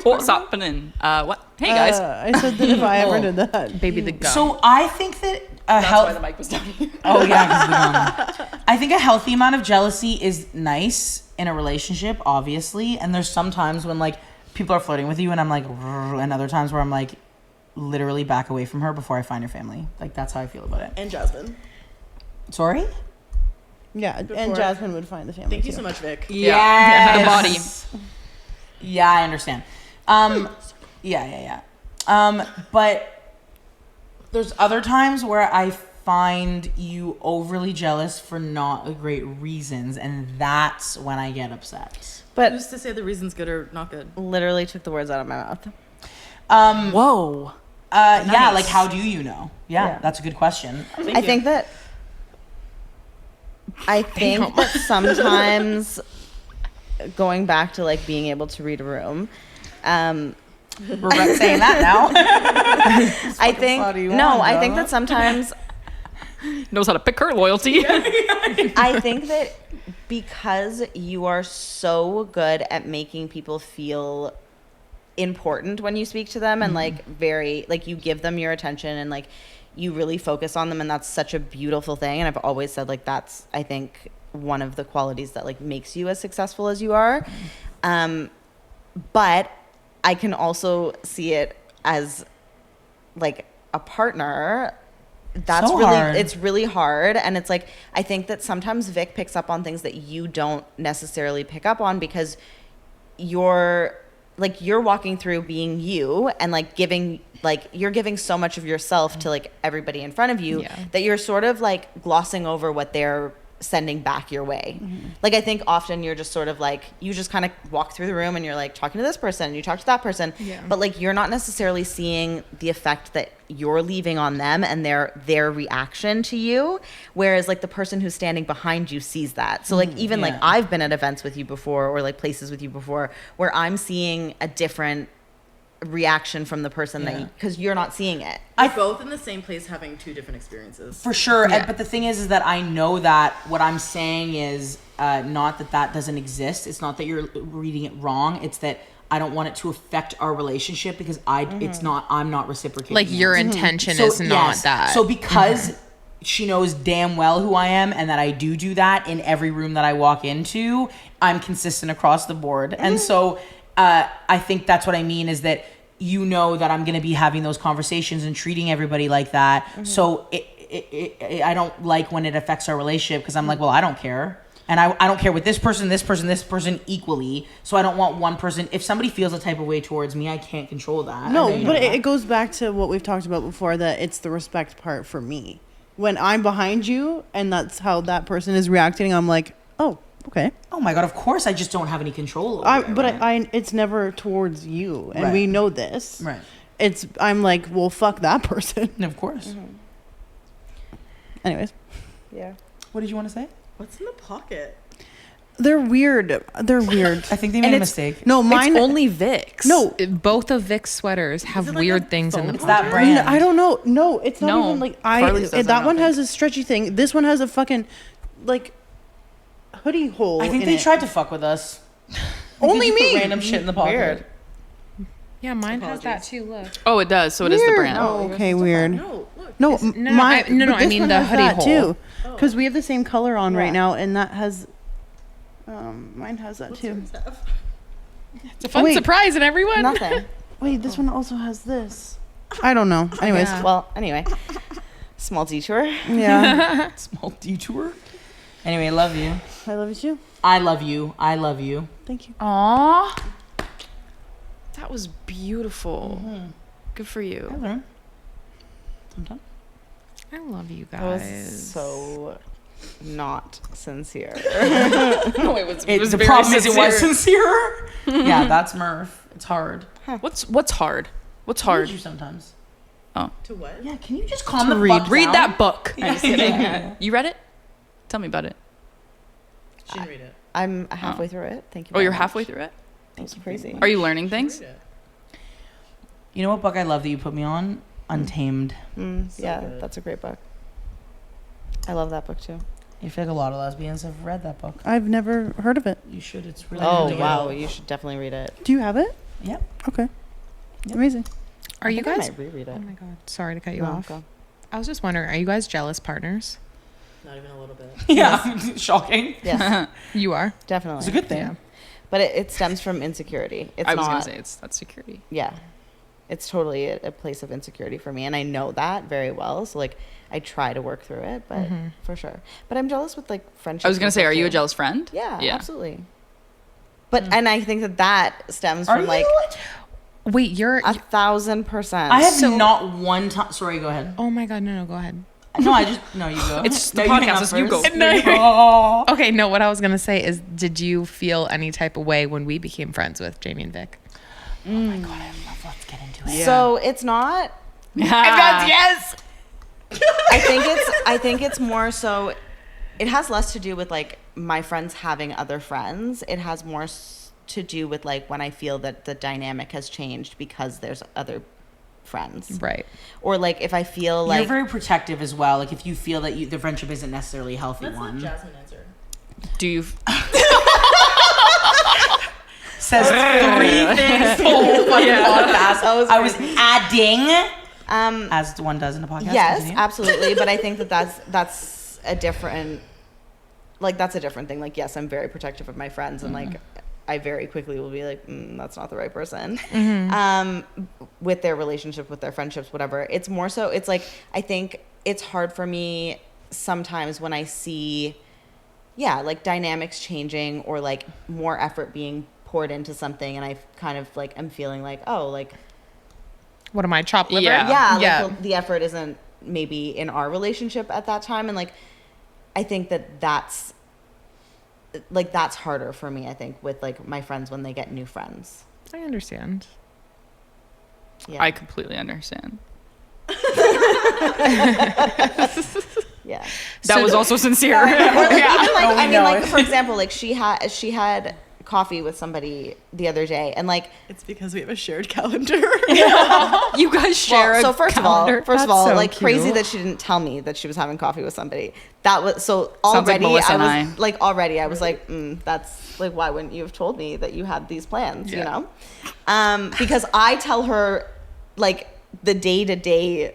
What's happening? What? Hey guys. I said that if I ever did that, Baby, the gum. So I think that That's why the mic was down here. Oh yeah, 'cause of the gum. I think a healthy amount of jealousy is nice in a relationship, obviously. And there's some times when like people are flirting with you, and I'm like, "Rrr," and other times where I'm like, literally back away from her before I find her family. Like that's how I feel about it. And Jasmine. Sorry. yeah, Before- and Jasmine would find the family. Thank you too. so much, Vic. Yeah. The body. Yeah, I understand. Yeah. But there's other times where I find you overly jealous for not great reasons, and that's when I get upset. But Who's to say the reason's good or not good? literally took the words out of my mouth. Whoa. Yeah, Nice. like how do you know? Yeah, that's a good question. I think that sometimes going back to like being able to read a room, We're saying that now. I think I think that sometimes Knows how to pick her loyalty. I think that because you are so good at making people feel important when you speak to them and like very like you give them your attention and like you really focus on them, and that's such a beautiful thing. And I've always said like that's I think one of the qualities that like makes you as successful as you are. But I can also see it as like a partner. That's So really hard. it's really hard, and it's like I think that sometimes Vic picks up on things that you don't necessarily pick up on because you're walking through being you and like giving you're giving so much of yourself to like everybody in front of you Yeah. that you're sort of like glossing over what they're sending back your way. Like, I think often you're just sort of like, you just kind of walk through the room and you're like talking to this person and you talk to that person, but like you're not necessarily seeing the effect that you're leaving on them and their reaction to you, whereas like the person who's standing behind you sees that. So like even like I've been at events with you before or like places with you before where I'm seeing a different reaction from the person that because you're not seeing it. We're both in the same place having two different experiences. For sure. But the thing is that I know that what I'm saying is not that doesn't exist. It's not that you're reading it wrong. It's that I don't want it to affect our relationship because I'm not reciprocating. Like your intention is not that. So because she knows damn well who I am and that I do that in every room that I walk into, I'm consistent across the board. And so I think that's what I mean is that you know that I'm going to be having those conversations and treating everybody like that. So I don't like when it affects our relationship because I'm like, well, I don't care. And I don't care with this person equally. So I don't want one person. If somebody feels a type of way towards me, I can't control that. No, but it goes back to what we've talked about before, that it's the respect part for me. When I'm behind you and that's how that person is reacting, I'm like, oh, okay. Oh my God, of course I just don't have any control over it. But it's never towards you. And we know this. Right. I'm like, well, fuck that person. Of course. Anyways. Yeah. What did you want to say? What's in the pocket? They're weird. I think they made a mistake. No, mine. It's only Vicks. No. Both of Vicks sweaters have weird things in the It's that brand. I don't know. No, it's not No. even like Carly's doesn't, that I one don't has a stretchy thing. This one has a fucking like hoodie hole. I think in they it. tried to fuck with us. Only They just put me. random shit in the pocket. Weird. Yeah, mine has that too. Look. Oh, it does. So it is the Weird. brand. Oh, okay, weird. No, look. No, no, mine. I- no, no, but I this mean one the has hoodie that hole. too, because we have the same color on right Yeah. now, and that has. Mine has that too. It's a fun Wait. surprise, and everyone. Nothing. Wait, this one also has this. I don't know. Anyways, Well, anyway. Small detour. yeah. Small detour. Anyway, love you. I love you too. I love you. I love you. Thank you. Aw. That was beautiful. Good for you. I learn. Sometimes. I love you That was guys. so not sincere. No, it was. The problem is it was sincere. Yeah, that's Murph. It's hard. What's hard? What's I hard? need you sometimes. To what? Yeah, can you just calm the read. fuck Read down? that book. I'm just kidding. You read it? Tell me about it. She didn't read it. I'm halfway through it. Thank you. Oh, very you're much. halfway through it? That was crazy. Are you learning things? Read it. You know what book I love that you put me on? Untamed. Yeah, good. that's a great book. I love that book too. I feel like a lot of lesbians have read that book. I've never heard of it. You should. It's really Oh good. wow, you should definitely read it. Do you have it? Yep. Okay. Amazing. Are you I think I guys? might reread it. Oh my god! Sorry to cut you No, off. go. I was just wondering, are you guys jealous partners? Not even a little bit. Yeah. Shocking. Yes, You are. definitely. It's a good thing. Yeah. But it stems from insecurity. It's I was not. gonna say that's security. Yeah, it's totally a place of insecurity for me, and I know that very well. So like, I try to work through it, but for sure. But I'm jealous with like friendships. I was gonna with say, it, are you a too. jealous friend? Yeah, Yeah. absolutely. But and I think that stems Are from like Wait, you're. 1,000%. I have not one time. Sorry, go ahead. Oh my god! No, go ahead. No, I just. No, you go. It's No, the hang podcast, up so you go. first. No. Okay, no. What I was gonna say is, did you feel any type of way when we became friends with Jamie and Vic? Oh my god, I love. Let's get into it. So it's not. Yes. I think it's more so. It has less to do with like my friends having other friends. It has more to do with like when I feel that the dynamic has changed because there's other friends, Right. or like if I feel like You're very protective as well. Like if you feel that the friendship isn't necessarily a healthy Let's let one. Jasmine answer. Do you? Says 3 things the whole fucking podcast. I was adding, as one does in a podcast. yes, Continue. absolutely. But I think that that's a different, like that's a different thing. Like yes, I'm very protective of my friends, and like I very quickly will be like, that's not the right person. With their relationship, with their friendships, whatever. It's more so. It's like I think it's hard for me sometimes when I see, like dynamics changing or like more effort being poured into something, and I kind of like am feeling like, oh, like What am I, chopped liver? Yeah. yeah, Yeah. like the effort isn't maybe in our relationship at that time, and like I think that that's like that's harder for me, I think, with like my friends when they get new friends. I understand. Yeah. I completely understand. Yeah. That was also sincere. Or like, even like, Oh, we I mean, know like, it. for example, like she had coffee with somebody the other day, and like, It's because we have a shared calendar. You guys share well, so a first calendar. of all, That's so like, crazy cute. that she didn't tell me that she was having coffee with somebody. That was so Sounds like already. Melissa and I was I. like, already, I was like, that's like, why wouldn't you have told me that you had these plans? You know, because I tell her like the day to day,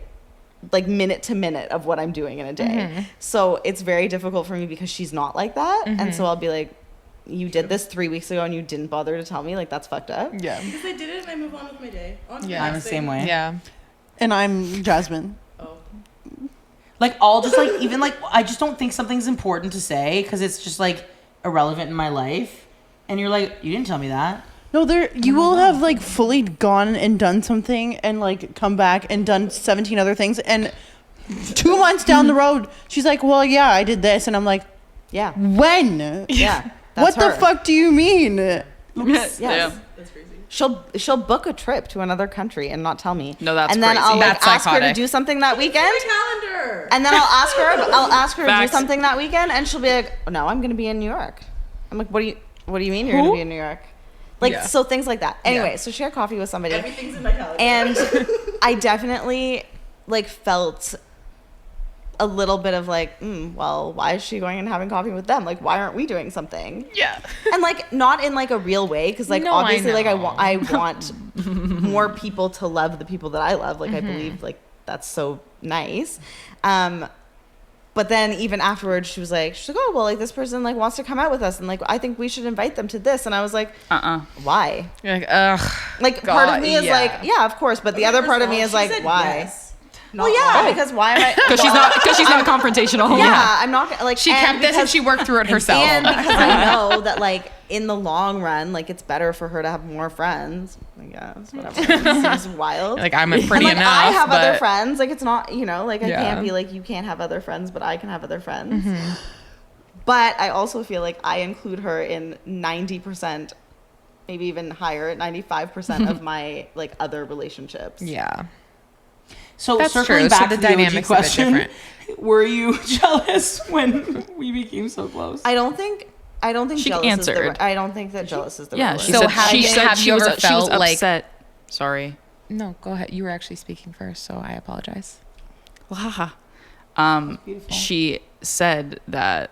like minute to minute of what I'm doing in a day. So it's very difficult for me because she's not like that, and so I'll be like, you did this 3 weeks ago and you didn't bother to tell me. Like, that's fucked up. Yeah. Because I did it and I move on with my day. On to the I'm the next same thing. way. Yeah. And I'm Jasmine. Oh. Like all just like even like I just don't think something's important to say because it's just like irrelevant in my life, and you're like, you didn't tell me that. No, you will have like fully gone and done something and like come back and done 17 other things, and 2 months down the road she's like, well, yeah, I did this, and I'm like, Yeah. when? Yeah. What That's the her. fuck do you mean? Yes. That's crazy. She'll book a trip to another country and not tell me. No, that's and then crazy. I'll like That's ask her to psychotic. do something that weekend. My calendar. And then I'll ask her to do Facts. something that weekend, and she'll be like, oh, "No, I'm going to be in New York." I'm like, "What do you mean you're going to be in New York?" Like, Yeah. so things like that. Anyway, so she had coffee with somebody, Everything's in my calendar. and I definitely like felt a little bit of like, well, why is she going and having coffee with them? Like, why aren't we doing something? Yeah. And like not in like a real way, because like No, I obviously like I know. want more people to love the people that I love. Like I believe like that's so nice. But then even afterwards she's like, oh well, like this person like wants to come out with us, and like I think we should invite them to this. And I was like, why? You're like, ugh. Like part God, of me is yeah. like, yeah, of course, but the other part of me is She like, said why? yes. Well, yeah, because why am I? Because she's not confrontational. Yeah, I'm not gonna, like. She and kept this and because- she worked through it herself. And because I know that, like, in the long run, like, it's better for her to have more friends. I guess, whatever. It seems wild. Like, I'm a And, pretty like, enough. I have other but- friends. Like, it's not, you know, like, I Yeah. can't be like, you can't have other friends, but I can have other friends. But I also feel like I include her in 90%, maybe even higher, 95% of my, like, other relationships. Yeah. So That's circling true. So back the to the OG dynamic's a bit question, different. were you jealous when we became so close? I don't think She jealous answered. is the I don't think that jealous is the Yeah, right she word. So said have she you- said have she you was ever she was felt like- upset. Sorry. No, go ahead. You were actually speaking first, so I apologize. Well, haha. Beautiful. She said that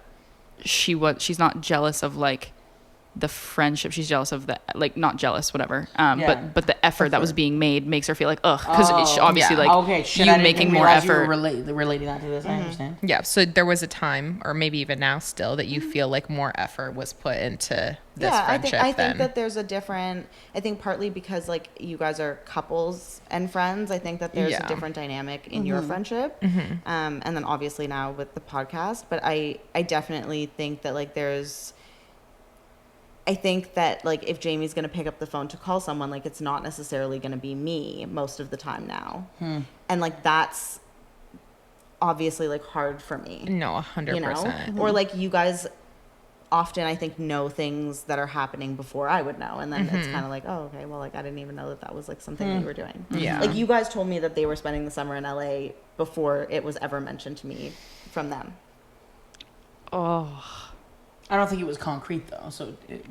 she's not jealous of like the friendship. She's jealous of the like not jealous, whatever. Yeah. But the effort that was being made makes her feel like ugh, because it's Oh, obviously yeah. like Okay, shit, you I didn't making more realize you were effort. relating that to this. I understand. Yeah. So there was a time, or maybe even now still, that you feel like more effort was put into this friendship I then. think that there's a different. I think partly because like you guys are couples and friends. I think that there's Yeah. a different dynamic in your friendship, and then obviously now with the podcast. But I definitely think that like there's. I think that like if Jamie's gonna pick up the phone to call someone, like it's not necessarily gonna be me most of the time now, and like that's obviously like hard for me. No, 100%. You know, or like you guys often I think know things that are happening before I would know, and then it's kind of like, oh, okay, well, like I didn't even know that was like something that you were doing. Yeah. Like you guys told me that they were spending the summer in LA before it was ever mentioned to me from them. Oh. I don't think it was concrete though, so it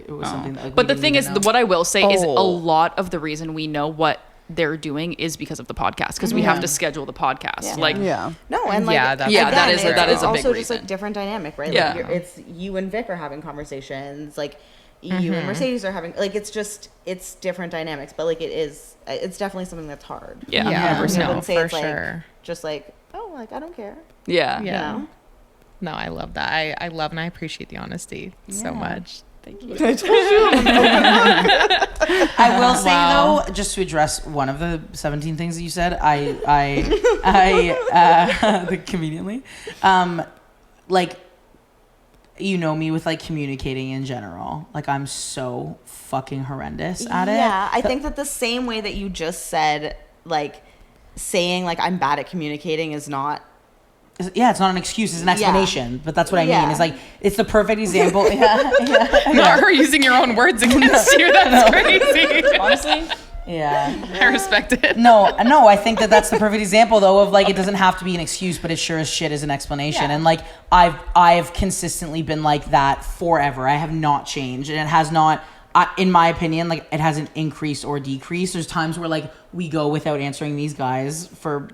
was something that. Like, But we the thing didn't is, even know. what I will say is a Oh. lot of the reason we know what they're doing is because of the podcast, because we have to schedule the podcast. Yeah. Like, Yeah. No, and like Yeah, that's Yeah, again, that is a- it's that is a big also just reason. like different dynamic, right? Yeah. Like it's you and Vic are having conversations, like you and Mercedes are having, like it's different dynamics, but like it's definitely something that's hard. yeah, Yeah. 100%. I No, wouldn't say for it's like sure. just like, oh, like I don't care. Yeah. Yeah. You know? No, I love that. I love and I appreciate the honesty so much. Thank you. I will say though, just to address one of the 17 things that you said, the conveniently, like, you know me with like communicating in general. Like I'm so fucking horrendous at it. Yeah, I think that the same way that you just said, like saying like I'm bad at communicating is not Yeah, it's not an excuse, it's an explanation. But that's what I mean. Yeah. It's like, it's the perfect example. Yeah. Not her using your own words against you. That's crazy. Honestly. Yeah. I respect it. No, I think that's the perfect example though of like, it doesn't have to be an excuse, but it sure as shit is an explanation. Yeah. And like, I've consistently been like that forever. I have not changed, and it has not, in my opinion, like it hasn't increased or decreased. There's times where like we go without answering these guys for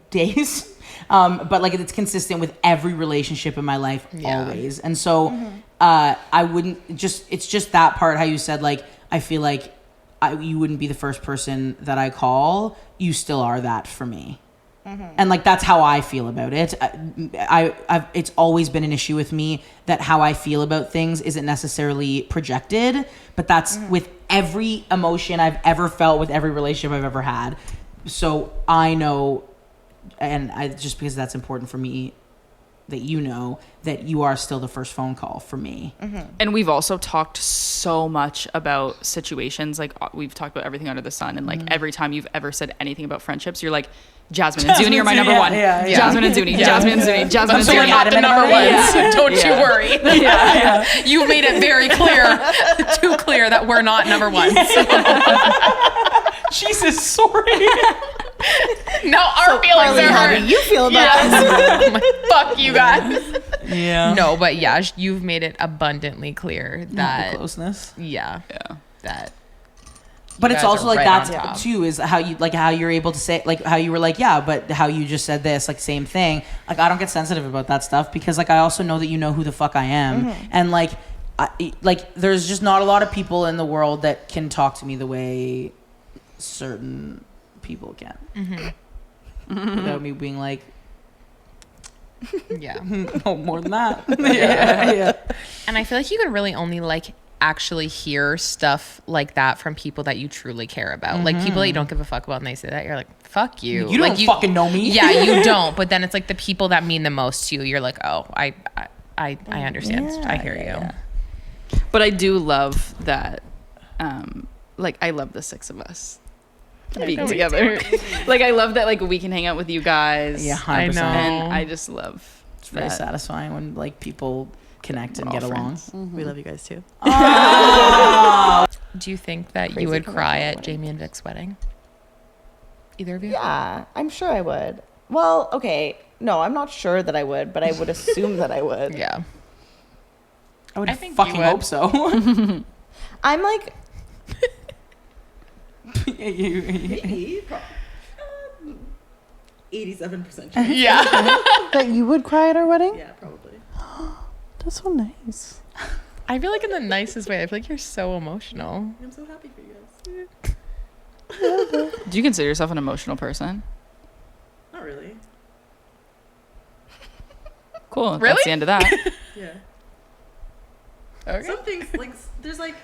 days. But like it's consistent with every relationship in my life always. And so, I wouldn't just, it's just that part, how you said, like, I feel like you wouldn't be the first person that I call. You still are that for me. And like, that's how I feel about it. I've it's always been an issue with me that how I feel about things isn't necessarily projected, but that's with every emotion I've ever felt with every relationship I've ever had. So I know, and I just because that's important for me, that you know that you are still the first phone call for me. And we've also talked so much about situations, like we've talked about everything under the sun, and like every time you've ever said anything about friendships, you're like, Jasmine and Zuni are my number one. Jasmine and Zuni, Jasmine and Zuni, Jasmine and So Zuni. we're not the number ones. Don't you worry. You made it very clear, too clear that we're not number ones. Jesus, sorry. Now our feelings Carly, are how hurt. do you feel about this? Fuck you guys. Yeah. No, but yeah, you've made it abundantly clear The that closeness. that. But it's guys also are like right that's on top. too is how you're able to say, like how you were like, yeah, but how you just said this, like same thing. Like I don't get sensitive about that stuff because like I also know that you know who the fuck I am, and like there's just not a lot of people in the world that can talk to me the way certain people can without me being like, Yeah. no more than that. yeah. And I feel like you can really only like actually hear stuff like that from people that you truly care about. Like people that you don't give a fuck about, and they say that, you're like, fuck you. You like, don't fucking know me. Yeah, you don't. But then it's like the people that mean the most to you. You're like, oh, I understand. I hear you. But I do love that. Like I love the six of us being together. Like I love that. Like we can hang out with you guys. Yeah, 100%. I know. And I just love. It's very satisfying when like people connect and We're get all along. friends. We love you guys too. Do you think that you would cry at Jamie and Vic's wedding? Either of you? Yeah, I'm sure I would. Well, okay. No, I'm not sure that I would, but I would assume that I would. Yeah. I would I think fucking you would. hope so. I'm like, Maybe. 87% chance. Yeah. That you would cry at our wedding? Yeah, probably. That's so nice. I feel like in the nicest way. I feel like you're so emotional. I'm so happy for you guys. Do you consider yourself an emotional person? Not really. Cool. Really? That's the end of that. Yeah. Okay. Some things like there's like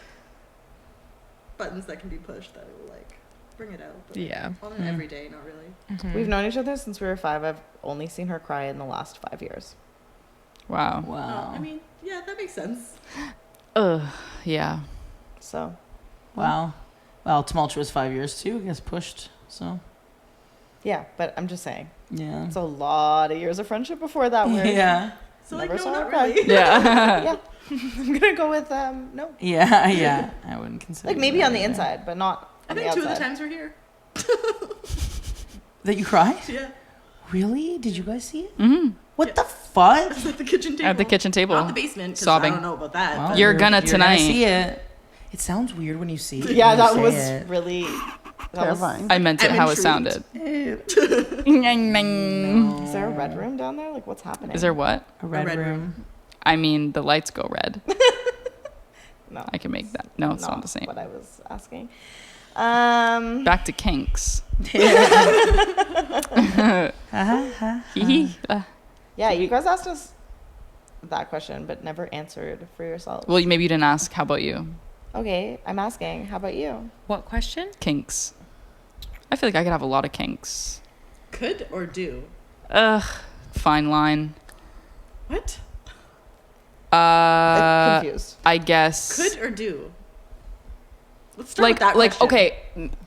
buttons that can be pushed that will like bring it out. But Yeah. on an everyday, not really. we've known each other since we were 5. I've only seen her cry in the last 5 years. Wow. Wow. I mean, yeah, that makes sense. Ugh. Yeah. So, Wow. Well, tumultuous 5 years too. Gets pushed. So yeah, but I'm just saying. yeah. It's a lot of years of friendship before that. Where Yeah. So Never like, no, saw not her cry. really. Yeah. Yeah. I'm going to go with no. Yeah. Yeah. I wouldn't consider. Like maybe that on the either. inside, but not I on the think 2 of the outside. times we're here. That you cried? Yeah. Really? Did you guys see it? Mm-hmm. What the fuck? It's at the kitchen table. At the kitchen table. Not the basement. 'Cause Sobbing. I don't know about that. Well, but- You're gonna tonight. see it. It sounds weird when you see it. Yeah, when that you was say it. really Terrifying. I meant it I'm how it intrigued. sounded. Is there a red room down there? Like, what's happening? Is there what? A red, red room. I mean, the lights go red. No, I can make that. No, it's not the same. What I was asking. Back to kinks. Hee-hee. Yeah, you guys asked us that question, but never answered for yourself. Well, maybe you didn't ask. How about you? Okay, I'm asking. How about you? What question? Kinks. I feel like I could have a lot of kinks. Could or do? Ugh. Fine line. What? I'm confused. I guess. Could or do? Let's start with that like question. okay,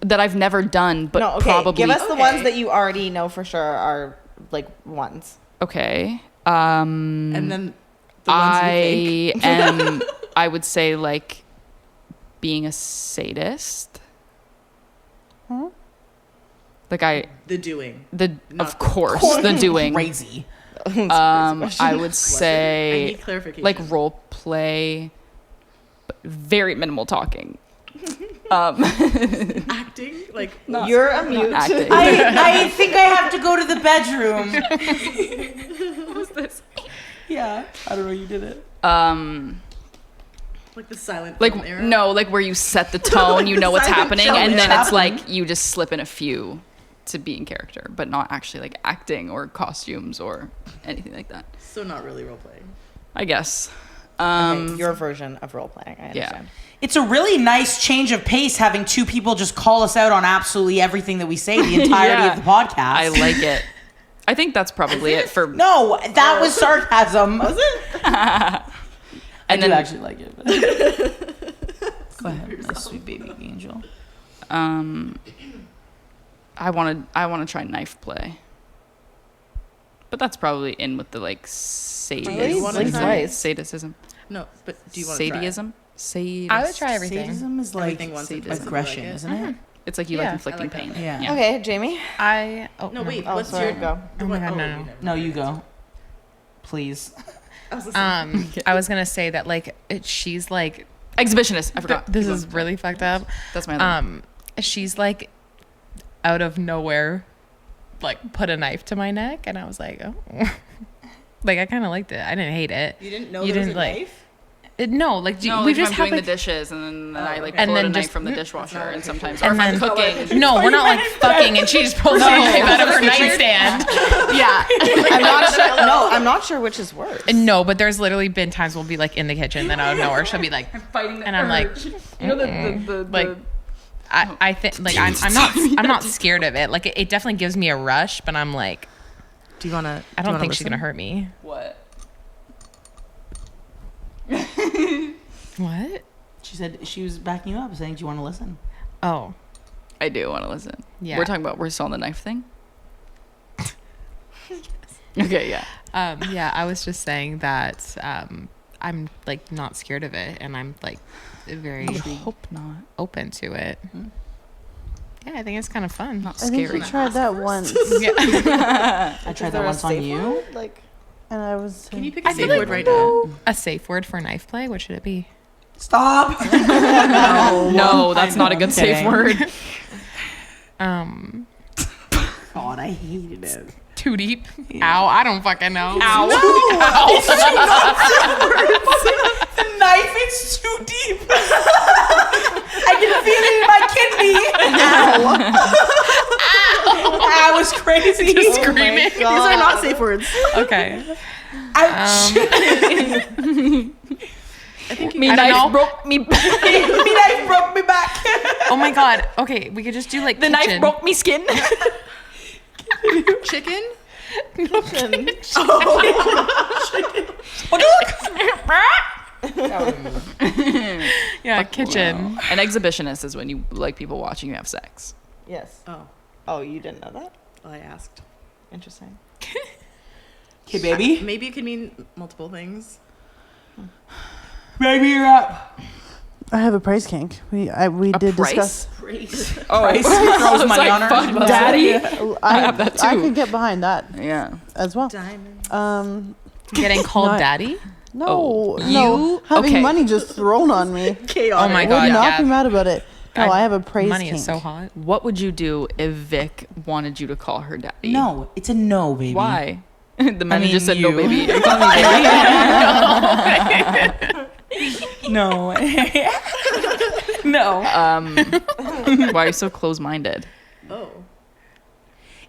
that I've never done, but no, okay. probably. Give us the Okay. ones that you already know for sure are like ones. Okay. And then the ones you think. I would say like being a sadist. Like The doing. of course, the doing. Crazy. I would I say need clarification. like role play, but very minimal talking. acting, like You're a mute. Acting. I think I have to go to the bedroom. What was this? Yeah. I don't know. You did it. like the silent Like film era. no, like where you set the tone, you know what's Silent happening, film and then era. it's like you just slip in a few to be in character, but not actually like acting or costumes or anything like that. So not really role playing. I guess. Okay, your version of role playing. I understand. It's a really nice change of pace having two people just call us out on absolutely everything that we say the entirety Yeah. of the podcast. I like it. I think that's probably it for. No, that was sarcasm. Was it? And I then do actually like it. But... Go ahead, my sweet baby angel. I want to try knife play, but that's probably in with the like sadism. Really? Like twice. Sadism. No, but do you want to Sadism. I would try everything. Sadism is like Everything once and sadism. aggression, like it. isn't it? It's like you Yeah. like inflicting I like pain. that. Yeah. Okay, Jamie. No, wait. Oh, what's sorry, your go. the Oh my one- God, no. you never- No, you go. Please. I was listening. I was gonna say that like she's like Exhibitionist. I forgot. this is really fucked up. That's my other. She's like out of nowhere, like put a knife to my neck, and I was like, oh, like I kind of liked it. I didn't hate it. You didn't know you there was didn't, a like- knife? No, like No, we like just if have I'm doing like, the dishes and then I like And pull out then a knife just- from the dishwasher and sometimes and or if I'm then- cooking. no, we're not like fucking, and she just pulls a knife out of her nightstand. Yeah. I'm not sure. No, I'm not sure which is worse. No, but there's literally been times we'll be like in the kitchen, then out of nowhere she'll be like, Fighting the and I'm like, urge. You know the like, I think like I'm not scared of it. Like it definitely gives me a rush, but I'm like, Do you want to? I don't think she's gonna hurt me. what? What? She said she was backing you up, saying, "Do you want to listen?" Oh, I do want to listen. Yeah. We're still on the knife thing. Okay, yeah. yeah. I was just saying that I'm like not scared of it, and I'm like very I hope not. open to it. Yeah, I think it's kind of fun. Not I think scary. you tried that once, Yeah. I tried that once on you. Like, and I was. Can you pick a I feel safe like- word right now? A safe word for knife play? What should it be? Stop. No, that's not a good safe kidding. word. God, I hated it. Too deep. Ow! I don't fucking know. Ow. The knife is too deep. I can feel it in my kidney. Ow. That was crazy. Just screaming. These are not safe words. Okay. Ouch. I think you Me I don't knife know. broke me. Me knife broke me back. Oh my god. Okay, we could just do like The knife kitchen. broke me skin. chicken. Yeah, kitchen. An exhibitionist is when you like people watching you have sex. yes. Oh, Oh, you didn't know that? well, I asked. Interesting. Okay, baby. Maybe it could mean multiple things. Baby, you're up. I have a price kink. We did price? discuss. Oh, Price throws money on her. fuck, daddy. I have that I too. could get behind that Yeah. as well. Diamond. Getting called No, daddy? No, Oh, no, you- having okay. money just thrown on me. Chaotic. Oh my Would god, not yeah. be mad about it. No, I have a praise Money kink. is so hot. What would you do if Vic wanted you to call her daddy? No, it's a no, baby. Why? The man mean, just said no, you. baby. I'm calling you baby. No. No. Why are you so close-minded? Oh.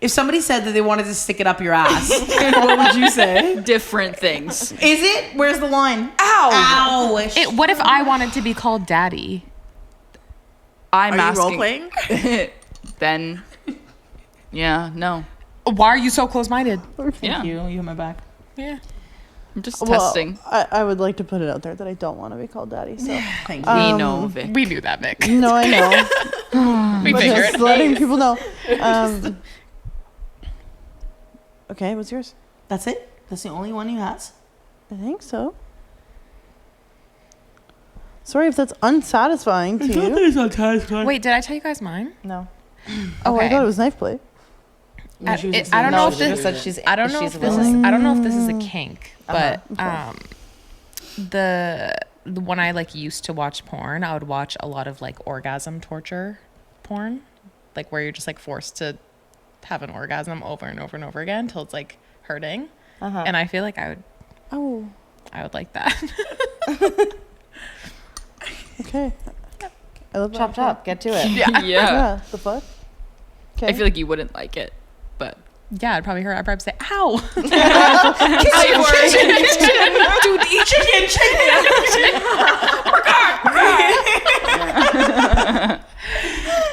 If somebody said that they wanted to stick it up your ass, what would you say? Different things. Is it? Where's the line? Ow! Ow! What if I wanted to be called daddy? I'm Are you asking. role playing? Then, yeah, no. Why are you so close-minded? Thank Yeah. you. You have my back. Yeah. I'm just Well, testing. I would like to put it out there that I don't want to be called daddy. So Thank you. We know, Vic. We knew that, Vic. no, I know. We But figured. just letting people know. Okay, what's yours? That's it? That's the only one you has? I think so. Sorry if that's unsatisfying to you. Wait, did I tell you guys mine? No. Oh, I Okay. thought it was knife play. I She was don't No, know if she this. just said she's. I don't know she's if this is. willing. I don't know if this is a kink, but Okay. the when I like used to watch porn, I would watch a lot of like orgasm torture porn, like where you're just like forced to have an orgasm over and over and over again till it's like hurting, and I feel like I would like that. Okay. I love Chop that. chop. Get to it. Yeah. The fuck? Okay. I feel like you wouldn't like it, but Yeah, I'd probably hear. I'd probably say, "Ow!"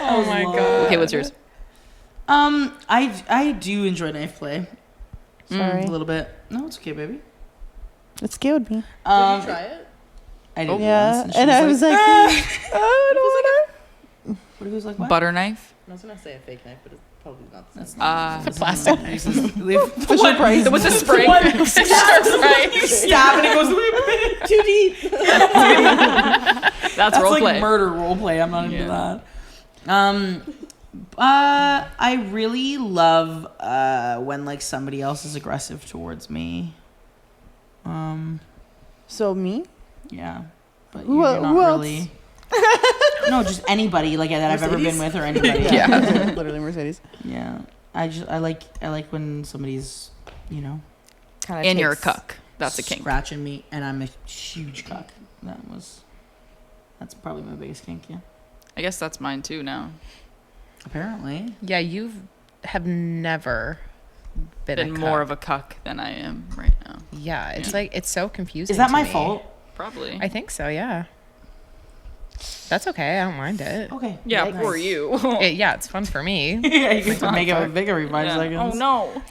Oh my god. okay, what's yours? I do enjoy knife play Sorry. a little bit. No, it's okay, baby. It scared me. Did you try it? I did Yeah. once, And I was like, I don't want what if it was like what? Butter knife. I was gonna say a fake knife, but it's probably not the That's same. not Plastic. Fisher Price. It was a spring. Stab and it goes too deep. That's role like play. murder role play. I'm not into that. I really love when like somebody else is aggressive towards me. So me? Yeah, but Who you're not else? really. No, just anybody like that I've ever been with or anybody. Yeah. Literally Mercedes. Yeah. I like when somebody's, you know, Kind And you're a cuck. That's a kink. scratching me and I'm a huge cuck. That's probably my biggest kink, yeah. I guess that's mine too now. Apparently. Yeah, have never been More of a cuck than I am right now. Yeah, it's like it's so confusing. Is that to my me. fault? Probably. I think so. Yeah. That's okay. I don't mind it. Okay. yeah, poor you. Yeah, it's fun for me. Yeah, you can make it bigger every 5 seconds. Oh no.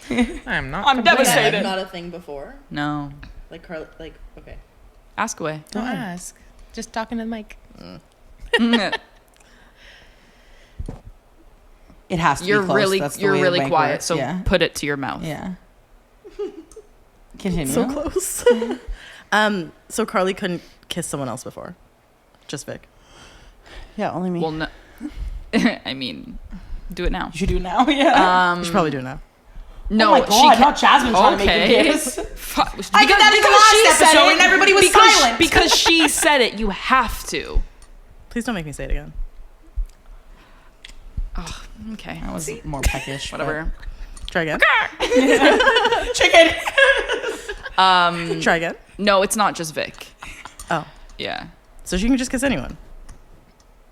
I'm not. I'm complaining. devastated. Not a thing before. No. Like okay. Ask away. Don't ask. Just talking to the mic. It has to You're be close. really That's the you're way the really mic quiet, works. so yeah. put it to your mouth. Yeah. Continue. So close. So Carly couldn't kiss someone else before. Just Vic. Yeah, only me. Well, no. I mean, do it now. You should do it now. Yeah. You should probably do it now. No, oh my God, she not Jasmine trying to make Okay. you kiss. I did that in the last episode and everybody was silent. Because she said it, you have to. Please don't make me say it again. Oh, okay. That was more peckish. Whatever. Try again. Chicken. Try again. No, it's not just Vic. Oh, Yeah. so she can just kiss anyone.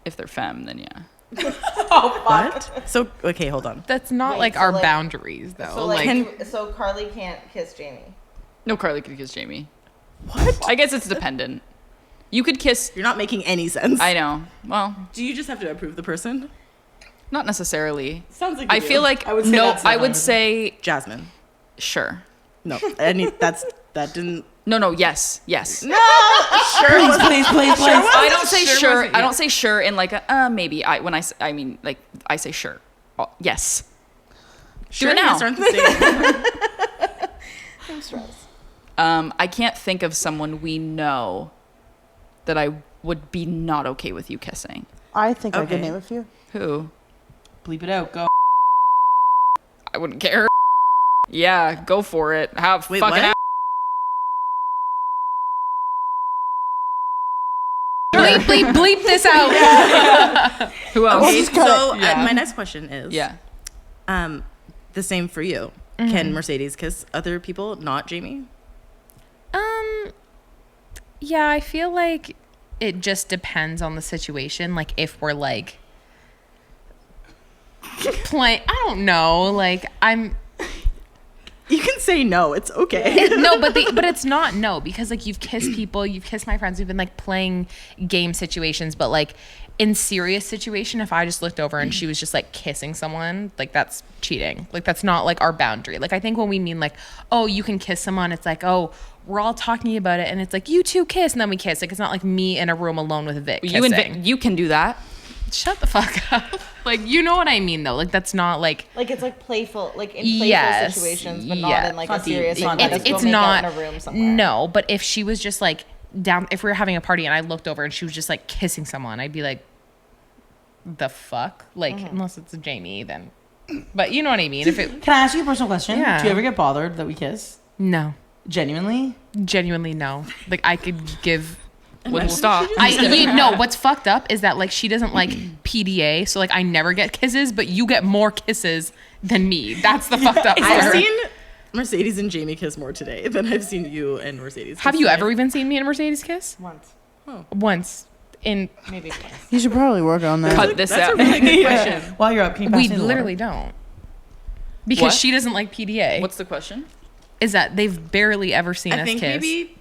If they're femme, then yeah. What? So okay, hold on. That's not Wait, like so, our like- boundaries though. So so Carly can't kiss Jamie. No, Carly could kiss Jamie. What? I guess it's dependent. You could kiss. You're not making any sense. I know. Well, Do you just have to approve the person? not necessarily. Sounds like I feel like I would say Jasmine. sure. No, that didn't. No, yes. Please. I don't say sure. I don't say sure in like a maybe. I mean like I say sure. Oh, yes. Sure, Do it now. I'm stressed. I can't think of someone we know that I would be not okay with you kissing. I think I Okay. could name a few. Who? Bleep it out. Go. I wouldn't care. Yeah, go for it. Have Wait, fucking. what? bleep this out. Who else? Okay, so Yeah. my next question is Yeah. the same for you. Can Mercedes kiss other people, not Jamie? Yeah, I feel like it just depends on the situation. Like if we're like playing, I don't know. Like I'm You can say no. It's okay. no, but it's not no because like you've kissed people, you've kissed my friends, we've been like playing game situations, but like in serious situation, if I just looked over and she was just like kissing someone, like that's cheating. Like that's not like our boundary. Like I think when we mean like, oh, you can kiss someone, it's like, oh, we're all talking about it and it's like you two kiss and then we kiss. Like it's not like me in a room alone with Vic kissing. You can do that. Shut the fuck up. Like, you know what I mean, though. Like, that's not like. Like it's like playful, like in playful Yes, situations, but not yeah. in like a Not deep. serious. It's Like, not let's deep. go It's make not out in a room somewhere. No, but if she was just like down, if we were having a party and I looked over and she was just like kissing someone, I'd be like, the fuck? Like, unless it's Jamie, then. But you know what I mean. If it Can I ask you a personal question? Yeah. Do you ever get bothered that we kiss? no, Genuinely? genuinely no. Like I could give. Wouldn't stop. What's fucked up is that like she doesn't like PDA, so like I never get kisses, but you get more kisses than me. That's the fucked up I've part. seen Mercedes and Jamie kiss more today than I've seen you and Mercedes. Have kiss you today. ever even seen me and Mercedes kiss? Once, Once in maybe twice. You should probably work on that. Cut this That's out. a really good question. While you're up, can you pass we me the literally water? don't. Because What? she doesn't like PDA. What's the question? Is that they've barely ever seen I us think kiss. maybe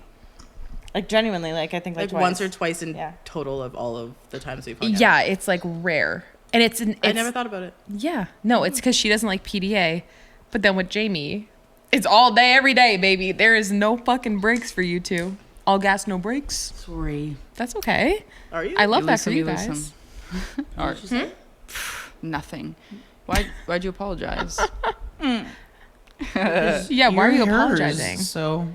Like genuinely, like I think like twice. once or twice in Yeah. total of all of the times we've hung out. Yeah, it's like rare. And it's I never thought about it. Yeah. No, it's because she doesn't like PDA. But then with Jamie, it's all day, every day, baby. There is no fucking breaks for you two. All gas, no breaks. Sorry. That's okay. Are you? I love You that lose for some, you lose guys. some. All right. Nothing. Why'd you apologize? Yeah, why are you You're hers, apologizing? So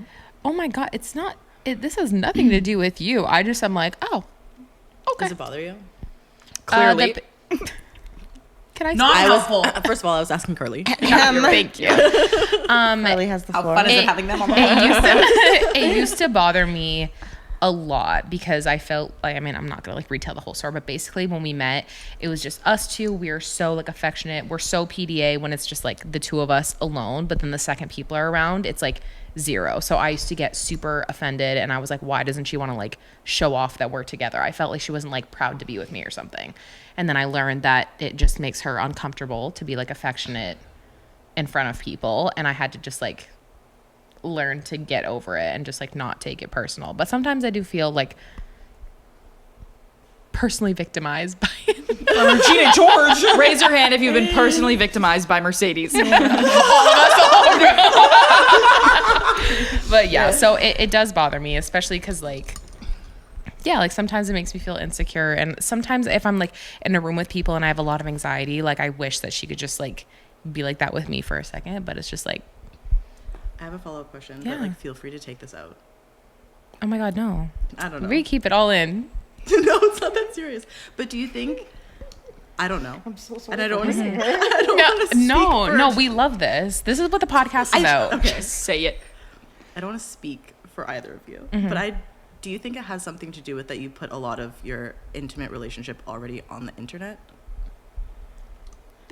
Oh my God, it's not. This has nothing to do with you. I'm like, oh, okay. Does it bother you? Clearly. Can I? not helpful. First of all, I was asking Carly. Thank you. Carly has the How floor. fun is it having them on the It used to bother me a lot because I felt like, I mean, I'm not gonna like retell the whole story, but basically when we met, it was just us two. We are so like affectionate. We're so PDA when it's just like the two of us alone. But then the second people are around, it's like zero. So I used to get super offended, and I was like, why doesn't she want to like show off that we're together? I felt like she wasn't like proud to be with me or something. And then I learned that it just makes her uncomfortable to be like affectionate in front of people, and I had to just like learn to get over it and just like not take it personal. But sometimes I do feel like personally victimized by it. Regina George. Raise your hand if you've been personally victimized by Mercedes. But yeah, so it does bother me, especially because like, yeah, like sometimes it makes me feel insecure. And sometimes if I'm like in a room with people and I have a lot of anxiety, like I wish that she could just like be like that with me for a second. But it's just like, I have a follow-up question, Yeah. but like feel free to take this out. oh my God, no. I don't know. We keep it all in. No, it's not that serious. But do you think? I don't know. I'm so sorry. And I don't for want to. missing I don't want to. No, we love this. This is what the podcast is about. Okay. Say it. I don't want to speak for either of you, Mm-hmm. but do you think it has something to do with that you put a lot of your intimate relationship already on the internet?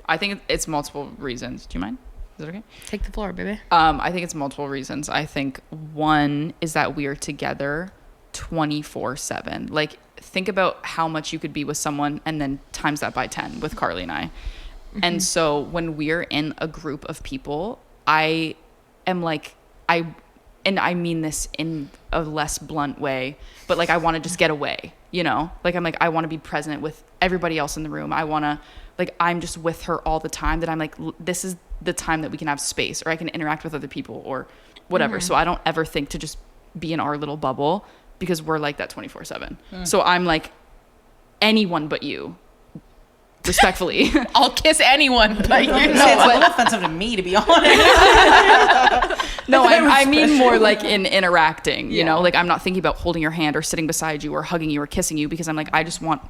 I think it's multiple reasons. Do you mind? Is it okay? Take the floor, baby. I think it's multiple reasons. I think one is that we are together 24/7. Like, think about how much you could be with someone and then times that by 10 with Carly and I. Mm-hmm. And so when we're in a group of people, I am like, and I mean this in a less blunt way, but like I want to just get away, you know? Like I'm like, I want to be present with everybody else in the room. I want to, like, I'm just with her all the time that I'm like, this is the time that we can have space or I can interact with other people or whatever. Mm-hmm. So I don't ever think to just be in our little bubble because we're like that 24/7. So I'm like, anyone but you, respectfully. I'll kiss anyone, but you It's know a little offensive to me, to be honest. No, I mean more like in interacting, you know, like I'm not thinking about holding your hand or sitting beside you or hugging you or kissing you because I'm like, I just want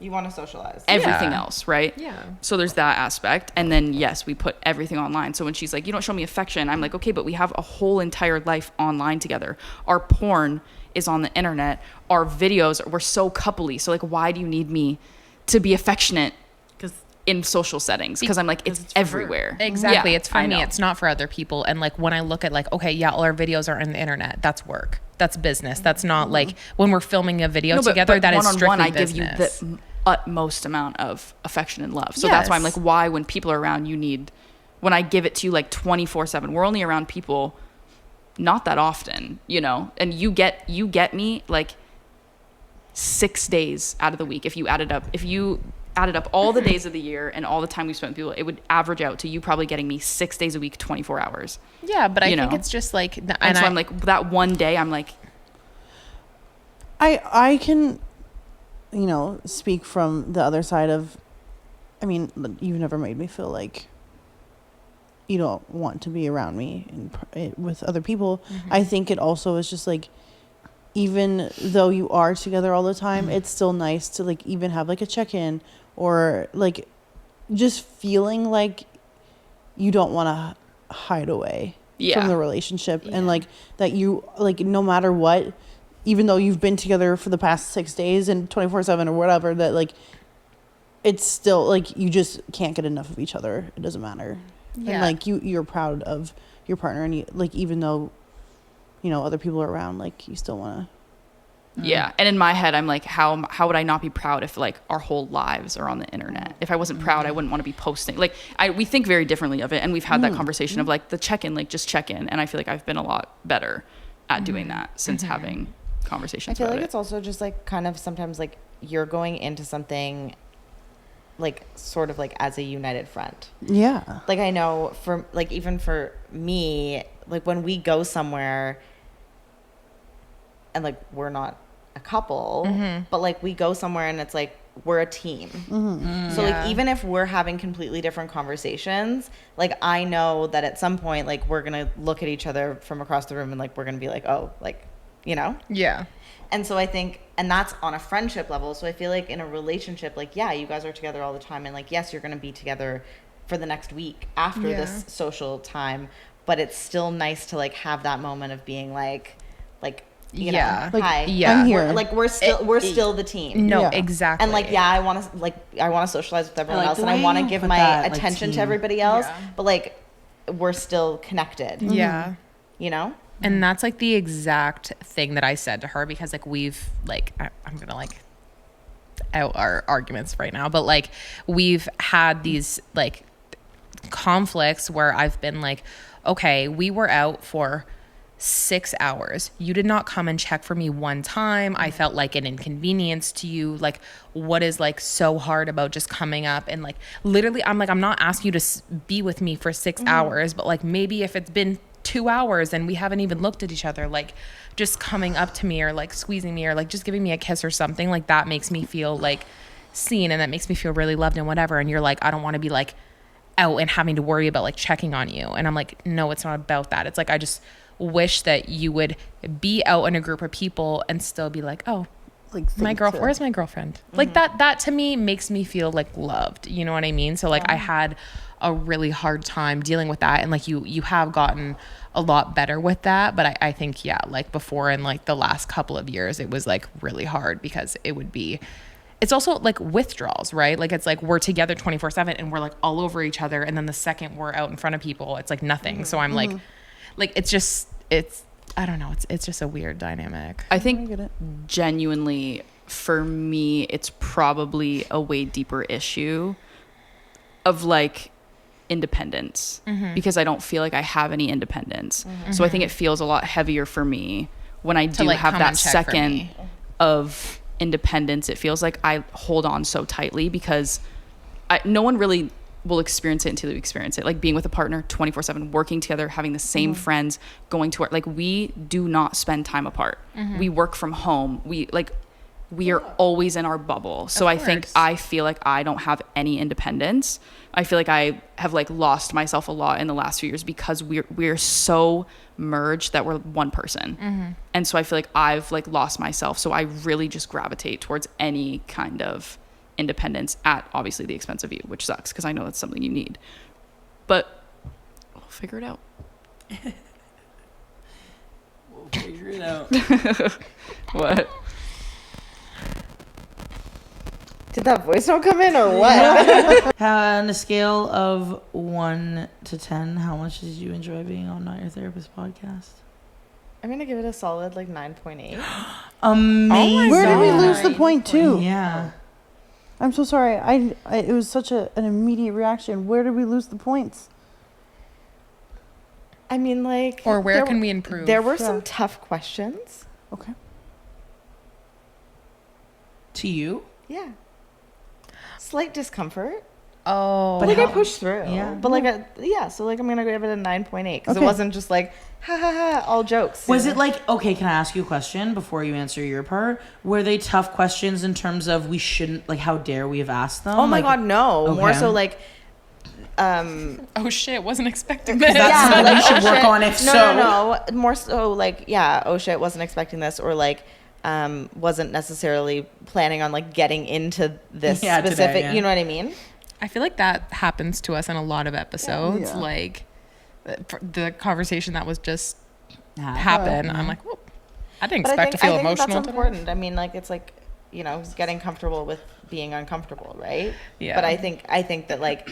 You want to socialize. everything Yeah. else, right? Yeah. So there's that aspect. And then, yes, we put everything online. So when she's like, you don't show me affection, I'm like, okay, but we have a whole entire life online together. Our porn is on the internet. Our videos, we're so coupley. So like, why do you need me to be affectionate Because in social settings? Because I'm like, it's everywhere. Exactly. Yeah, It's for I me. know. It's not for other people. And like when I look at like, okay, yeah, all our videos are on the internet. That's work. That's business. That's not like when we're filming a video No, together, that is strictly one-on-one, I business. give you the utmost amount of affection and love. So that's why I'm Yes. like, why when people are around, when I give it to you like 24/7, we're only around people not that often, you know, and you get me like 6 days out of the week. If you added up all the days of the year and all the time we spent with people, it would average out to you probably getting me 6 days a week, 24 hours. Yeah, but I you think know. it's just like, And so I'm like, that one day I'm like, I can, speak from the other side of I mean, you've never made me feel like you don't want to be around me with other people. I think it also is just like, even though you are together all the time, it's still nice to like even have like a check-in, or like just feeling like you don't want to hide away from the relationship, and like that you like, no matter what, even though you've been together for the past 6 days and 24/7 or whatever, that like it's still like you just can't get enough of each other. It doesn't matter. And like you're proud of your partner, and you, like, even though you know other people are around, like you still want to. Yeah. And in my head, I'm like, how would I not be proud if like our whole lives are on the internet? If I wasn't proud, I wouldn't want to be posting. Like we think very differently of it. And we've had that conversation of like the check-in, like just check in. And I feel like I've been a lot better at doing that since having conversations I feel about like it. it's also just like kind of sometimes like you're going into something like sort of like as a united front. Yeah. Like I know for like, even for me, like when we go somewhere and like we're not a couple, but like we go somewhere and it's like we're a team. So like even if we're having completely different conversations, like I know that at some point like we're gonna look at each other from across the room and like we're gonna be like, oh, like, you know. Yeah. And so I think, and that's on a friendship level. So I feel like in a relationship, like, yeah, you guys are together all the time. And like, yes, you're going to be together for the next week after this social time. But it's still nice to like have that moment of being like, you know, like, hi. Yeah. I'm here. We're still the team. No, Yeah. exactly. And like, yeah, I want to socialize with everyone like else, the and I way want to you give put my that, like, attention to team. everybody else. Yeah. But like, we're still connected. Yeah. You know? And that's like the exact thing that I said to her, because like we've like, I'm going to like out our arguments right now, but like we've had these like conflicts where I've been like, okay, we were out for 6 hours. You did not come and check for me one time. I felt like an inconvenience to you. Like, what is like so hard about just coming up and like literally, I'm like, I'm not asking you to be with me for 6 hours, but like maybe if it's been 2 hours and we haven't even looked at each other, like just coming up to me or like squeezing me or like just giving me a kiss or something, like that makes me feel like seen, and that makes me feel really loved and whatever. And you're like, I don't want to be like out and having to worry about like checking on you. And I'm like, no, it's not about that. It's like, I just wish that you would be out in a group of people and still be like, oh, Like my think girlfriend, to- where's my girlfriend? Like that to me makes me feel like loved. You know what I mean? So like I had a really hard time dealing with that. And like you have gotten a lot better with that. But I think, yeah, like before in like the last couple of years, it was like really hard because it's also like withdrawals, right? Like it's like we're together 24/7 and we're like all over each other. And then the second we're out in front of people, it's like nothing. So I'm like it's I don't know. It's just a weird dynamic. I I think get it. genuinely for me, it's probably a way deeper issue of like independence, because I don't feel like I have any independence. So I think it feels a lot heavier for me when I do like, have come that and check for second me. of independence. It feels like I hold on so tightly because no one really will experience it until you experience it. Like being with a partner 24/7, working together, having the same friends, going to work. Like we do not spend time apart. We work from home. We are always in our bubble. So I think I feel like I don't have any independence. I feel like I have like lost myself a lot in the last few years because we're so merged that we're one person. And so I feel like I've like lost myself. So I really just gravitate towards any kind of independence at obviously the expense of you, which sucks because I know that's something you need. But we'll figure it out. We'll figure it out. What? Did that voice note come in or what? On a scale of 1 to 10, how much did you enjoy being on Not Your Therapist podcast? I'm going to give it a solid like 9.8. Amazing. Where did we lose the point too? Yeah. I'm so sorry. I it was such an immediate reaction. Where did we lose the points? I mean, like... Or where there can were- we improve? There were some tough questions. Okay. To you? Yeah. Slight discomfort. Oh. But like I how- pushed through. Yeah. But like, so like I'm going to give it a 9.8 because it Okay. wasn't just like, ha ha ha, all jokes. Was it like, okay, can I ask you a question before you answer your part? Were they tough questions in terms of we shouldn't, like, how dare we have asked them? Oh my Like, God, no. More okay. so like, Oh shit, wasn't expecting this. That's something we should oh work shit. on if no, so. No. More so like, yeah, oh shit, wasn't expecting this, or like, wasn't necessarily planning on like getting into this Yeah, today, specific, yeah. you know what I mean? I feel like that happens to us in a lot of episodes. Yeah. Like the conversation that was just Yeah. happened. I'm like, whoop. I didn't But expect to feel I think emotional. that's today. important. I mean, like, it's like, you know, getting comfortable with being uncomfortable, right? Yeah. But I think that like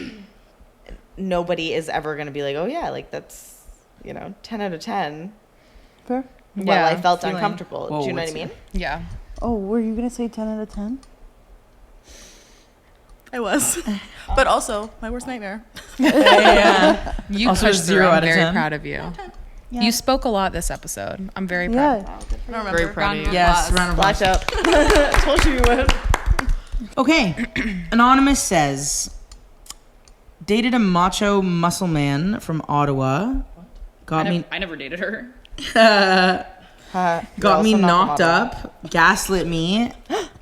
nobody is ever going to be like, oh yeah, like that's, you know, 10 out of 10. Fair. Well, Yeah, I felt feeling- uncomfortable. Whoa, Do you know what I what's mean? Yeah. Oh, were you gonna say 10 out of 10? I was. But also, my worst nightmare. Yeah. You Also pushed through. 0 out I'm of very 10. proud of you. Yeah. You spoke a lot this episode. I'm very proud. Yeah. I don't remember. Very proud of you. Yes, round of applause. Blacked up. Told you you would. Okay. Anonymous says, dated a macho muscle man from Ottawa. Got me I never dated her. got me also not from knocked Ottawa. up, gaslit me.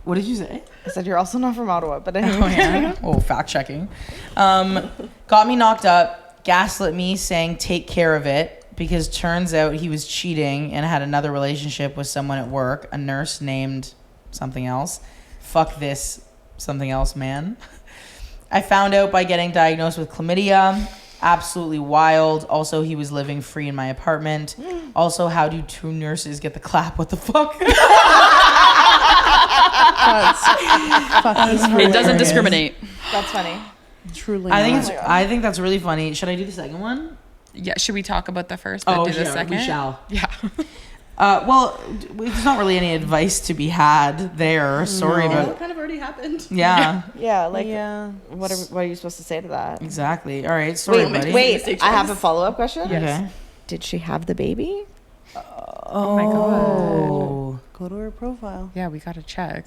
What did you say? I said you're also not from Ottawa, but anyway. Oh, fact checking. Got me knocked up, gaslit me, saying take care of it, because turns out he was cheating and had another relationship with someone at work, a nurse named something else. Fuck this something else man. I found out by getting diagnosed with chlamydia. Absolutely wild. Also, he was living free in my apartment. Also, how do two nurses get the clap? What the fuck? It doesn't discriminate. That's funny. Truly. I think not. it's. I think that's really funny. Should I do the second one? Yeah. Should we talk about the first, but do the yeah, second? we shall. Yeah. Well, there's not really any advice to be had there. Sorry, Well, it but kind of already happened. yeah, Yeah, like Yeah. what are you supposed to say to that? exactly. All right, sorry, buddy. Wait, I have a follow-up question. Okay. Did she have the baby? Oh my god. Oh, Go to her profile. Yeah, we gotta check.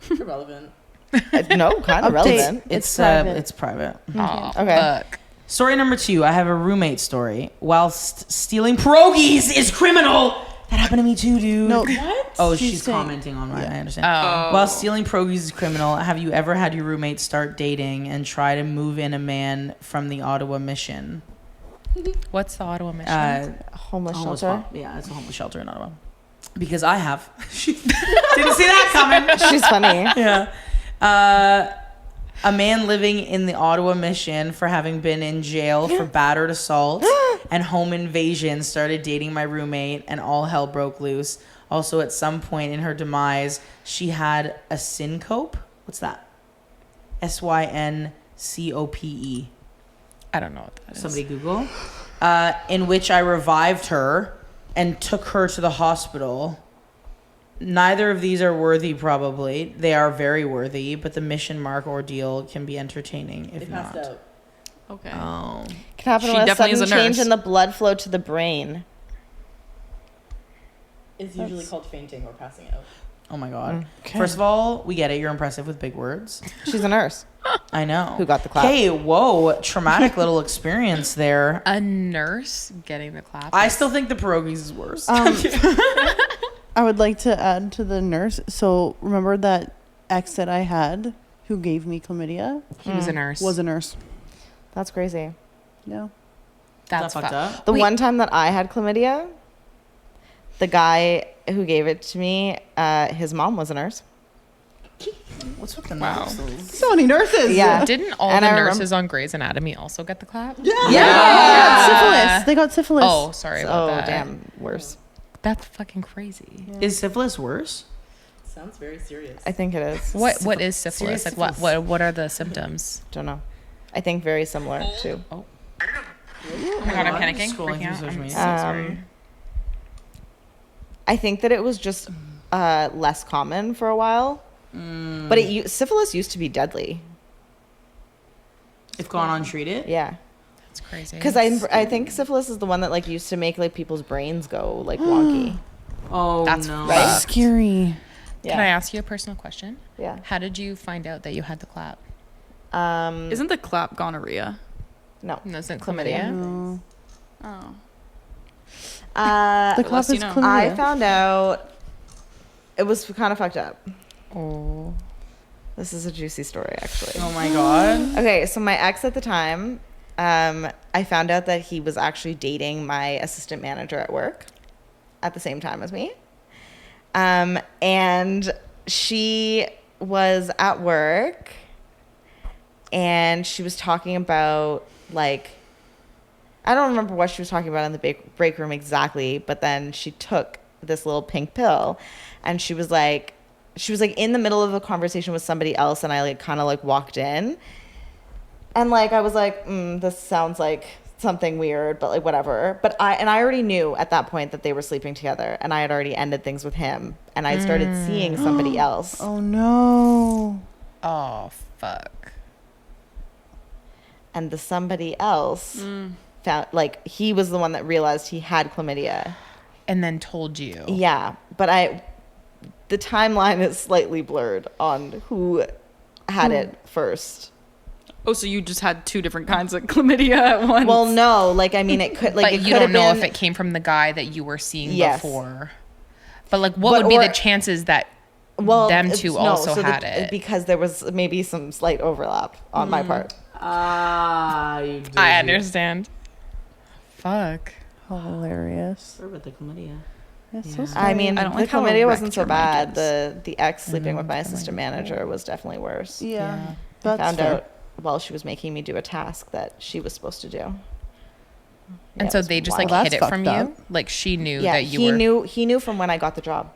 Irrelevant. No, kind of Update. relevant. it's private. it's private. Oh, Okay. fuck. Story number 2. I have a roommate story. Whilst stealing pierogies is criminal. That happened to me too, dude. No. What? Oh, She's she's saying- commenting on mine. I understand. Oh. While stealing pierogies is criminal, have you ever had your roommate start dating and try to move in a man from the Ottawa Mission? What's the Ottawa mission? Homeless Homeless shelter. yeah, it's a homeless shelter in Ottawa. Because I have. Didn't see that coming. She's funny. Yeah. A man living in the Ottawa Mission for having been in jail for battered assault and home invasion started dating my roommate, and all hell broke loose. Also, at some point in her demise, she had a syncope. What's that? SYNCOPE. I don't know what that is. Somebody Google. In which I revived her and took her to the hospital. Neither of these are worthy, probably. They are very worthy, but the mission mark ordeal can be entertaining if They passed not. out. Okay. Oh. Can happen She with a definitely sudden is a change nurse. in the blood flow to the brain. It's usually called fainting or passing out. Oh my god. Okay. First of all, we get it. You're impressive with big words. She's a nurse. I know. Who got the clap. Okay, whoa. Traumatic little experience there. A nurse getting the clap. I still think the pierogies is worse. I would like to add to the nurse. So remember that ex that I had who gave me chlamydia He was a nurse. was a nurse. That's crazy. Yeah. That's fucked fu- up. The one time that I had chlamydia, the guy who gave it to me, his mom was a nurse. What's with the Wow. nurses? So many nurses. Yeah. Didn't all And the I remember- nurses on Grey's Anatomy also get the clap? Yeah. Syphilis. They got syphilis. Oh, sorry about Oh, that. damn. Worse. That's fucking crazy. Is syphilis worse? Sounds very serious. I think it is. What is syphilis? Serious Like what are the symptoms? Don't know. I think very similar too. Oh my god, I'm panicking. Scrolling Freaking through out. social I'm media. so sorry. I think that it was just less common for a while. But syphilis used to be deadly. If gone untreated? Yeah. That's crazy. Because I think syphilis is the one that like used to make like people's brains go like wonky. Oh, That's no. right. Scary. Yeah. Can I ask you a personal question? Yeah. How did you find out that you had the clap? Isn't the clap gonorrhea? No. Isn't chlamydia? No. Oh. The clap you is know. chlamydia. I found out it was kind of fucked up. Oh. This is a juicy story, actually. Oh my god. Okay, so my ex at the time, I found out that he was actually dating my assistant manager at work at the same time as me. And she was at work and she was talking about, like, I don't remember what she was talking about in the break room exactly, but then she took this little pink pill and she was like in the middle of a conversation with somebody else, and I like kind of like walked in and like I was like, this sounds like something weird, but like whatever. But I already knew at that point that they were sleeping together, and I had already ended things with him, and I started seeing somebody else. Oh no. Oh, fuck. And the somebody else found, like, he was the one that realized he had chlamydia. And then told you. Yeah, but the timeline is slightly blurred on who had it first. Oh, so you just had 2 different kinds of chlamydia at once? Well, no, like, I mean, it could, like, But it you could have don't know been, if it came from the guy that you were seeing Yes. before. But like, what would be the chances that them it's- two no, also so had it? because there was maybe some slight overlap on my part. You did. I understand. Fuck. Hilarious. Sorry about the chlamydia. That's so sorry. I mean, I don't the like how chlamydia wasn't erect so your mic bad. is. The ex sleeping with my assistant manager was definitely worse. yeah. I That's found fair. out while she was making me do a task that she was supposed to do. And Yeah, so it was they just wild. like Well, hid it that's from fucked you? Like she knew Yeah, that you he were. he knew from when I got the job.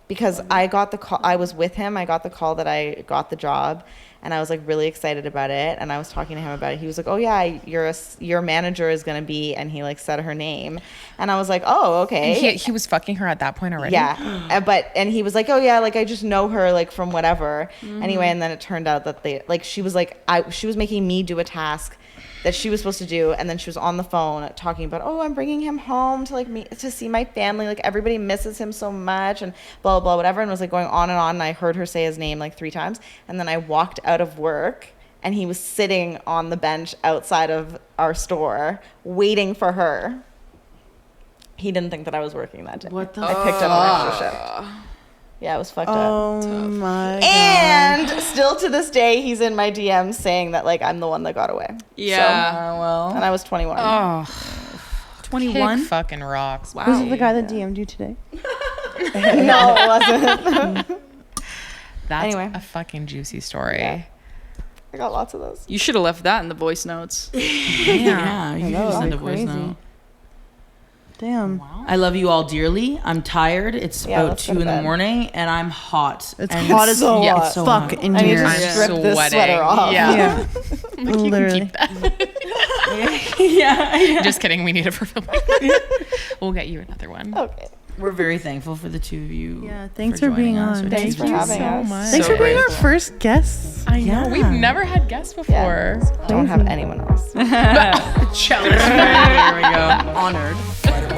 Because I got the call, I was with him. I got the call that I got the job, and I was like really excited about it. And I was talking to him about it. He was like, "Oh yeah, your manager is gonna be," and he like said her name, and I was like, "Oh okay." He was fucking her at that point already? Yeah, and he was like, "Oh yeah, like I just know her like from whatever." Anyway, and then it turned out that she was like, she was making me do a task that she was supposed to do, and then she was on the phone talking about, "Oh, I'm bringing him home to like to see my family, like everybody misses him so much," and blah blah blah whatever, and was like going on and on. And I heard her say his name like 3 times, and then I walked out of work, and he was sitting on the bench outside of our store waiting for her. He didn't think that I was working that day. What the I picked up an extra shift. Yeah, it was fucked up. Oh my god. And still to this day, he's in my DMs saying that like I'm the one that got away. Yeah, well. And I was 21. Oh, 21? Kick fucking rocks. Wow. Was it the guy that DM'd you today? No, it wasn't. That's Anyway. a fucking juicy story. Yeah. I got lots of those. You should have left that in the voice notes. Yeah, you know, can just send a that'd be voice crazy. note. Damn. I love you all dearly. I'm tired. It's Yeah, about let's go 2 to in the bed. morning, and I'm hot. It's And hot as so hot. It's so fuck hot. in I need here. to I'm strip this sweating. sweater off. Yeah. Literally. yeah. Just kidding. We need it for filming. We'll get you another one. Okay. We're very thankful for the 2 of you. Yeah, thanks for joining being us, on. which Thanks is for having so us. much. Thanks So for being our grateful. first guests. I know. Yeah. We've never had guests before. Don't have anyone else. Challenge. There we go. Honored. Right about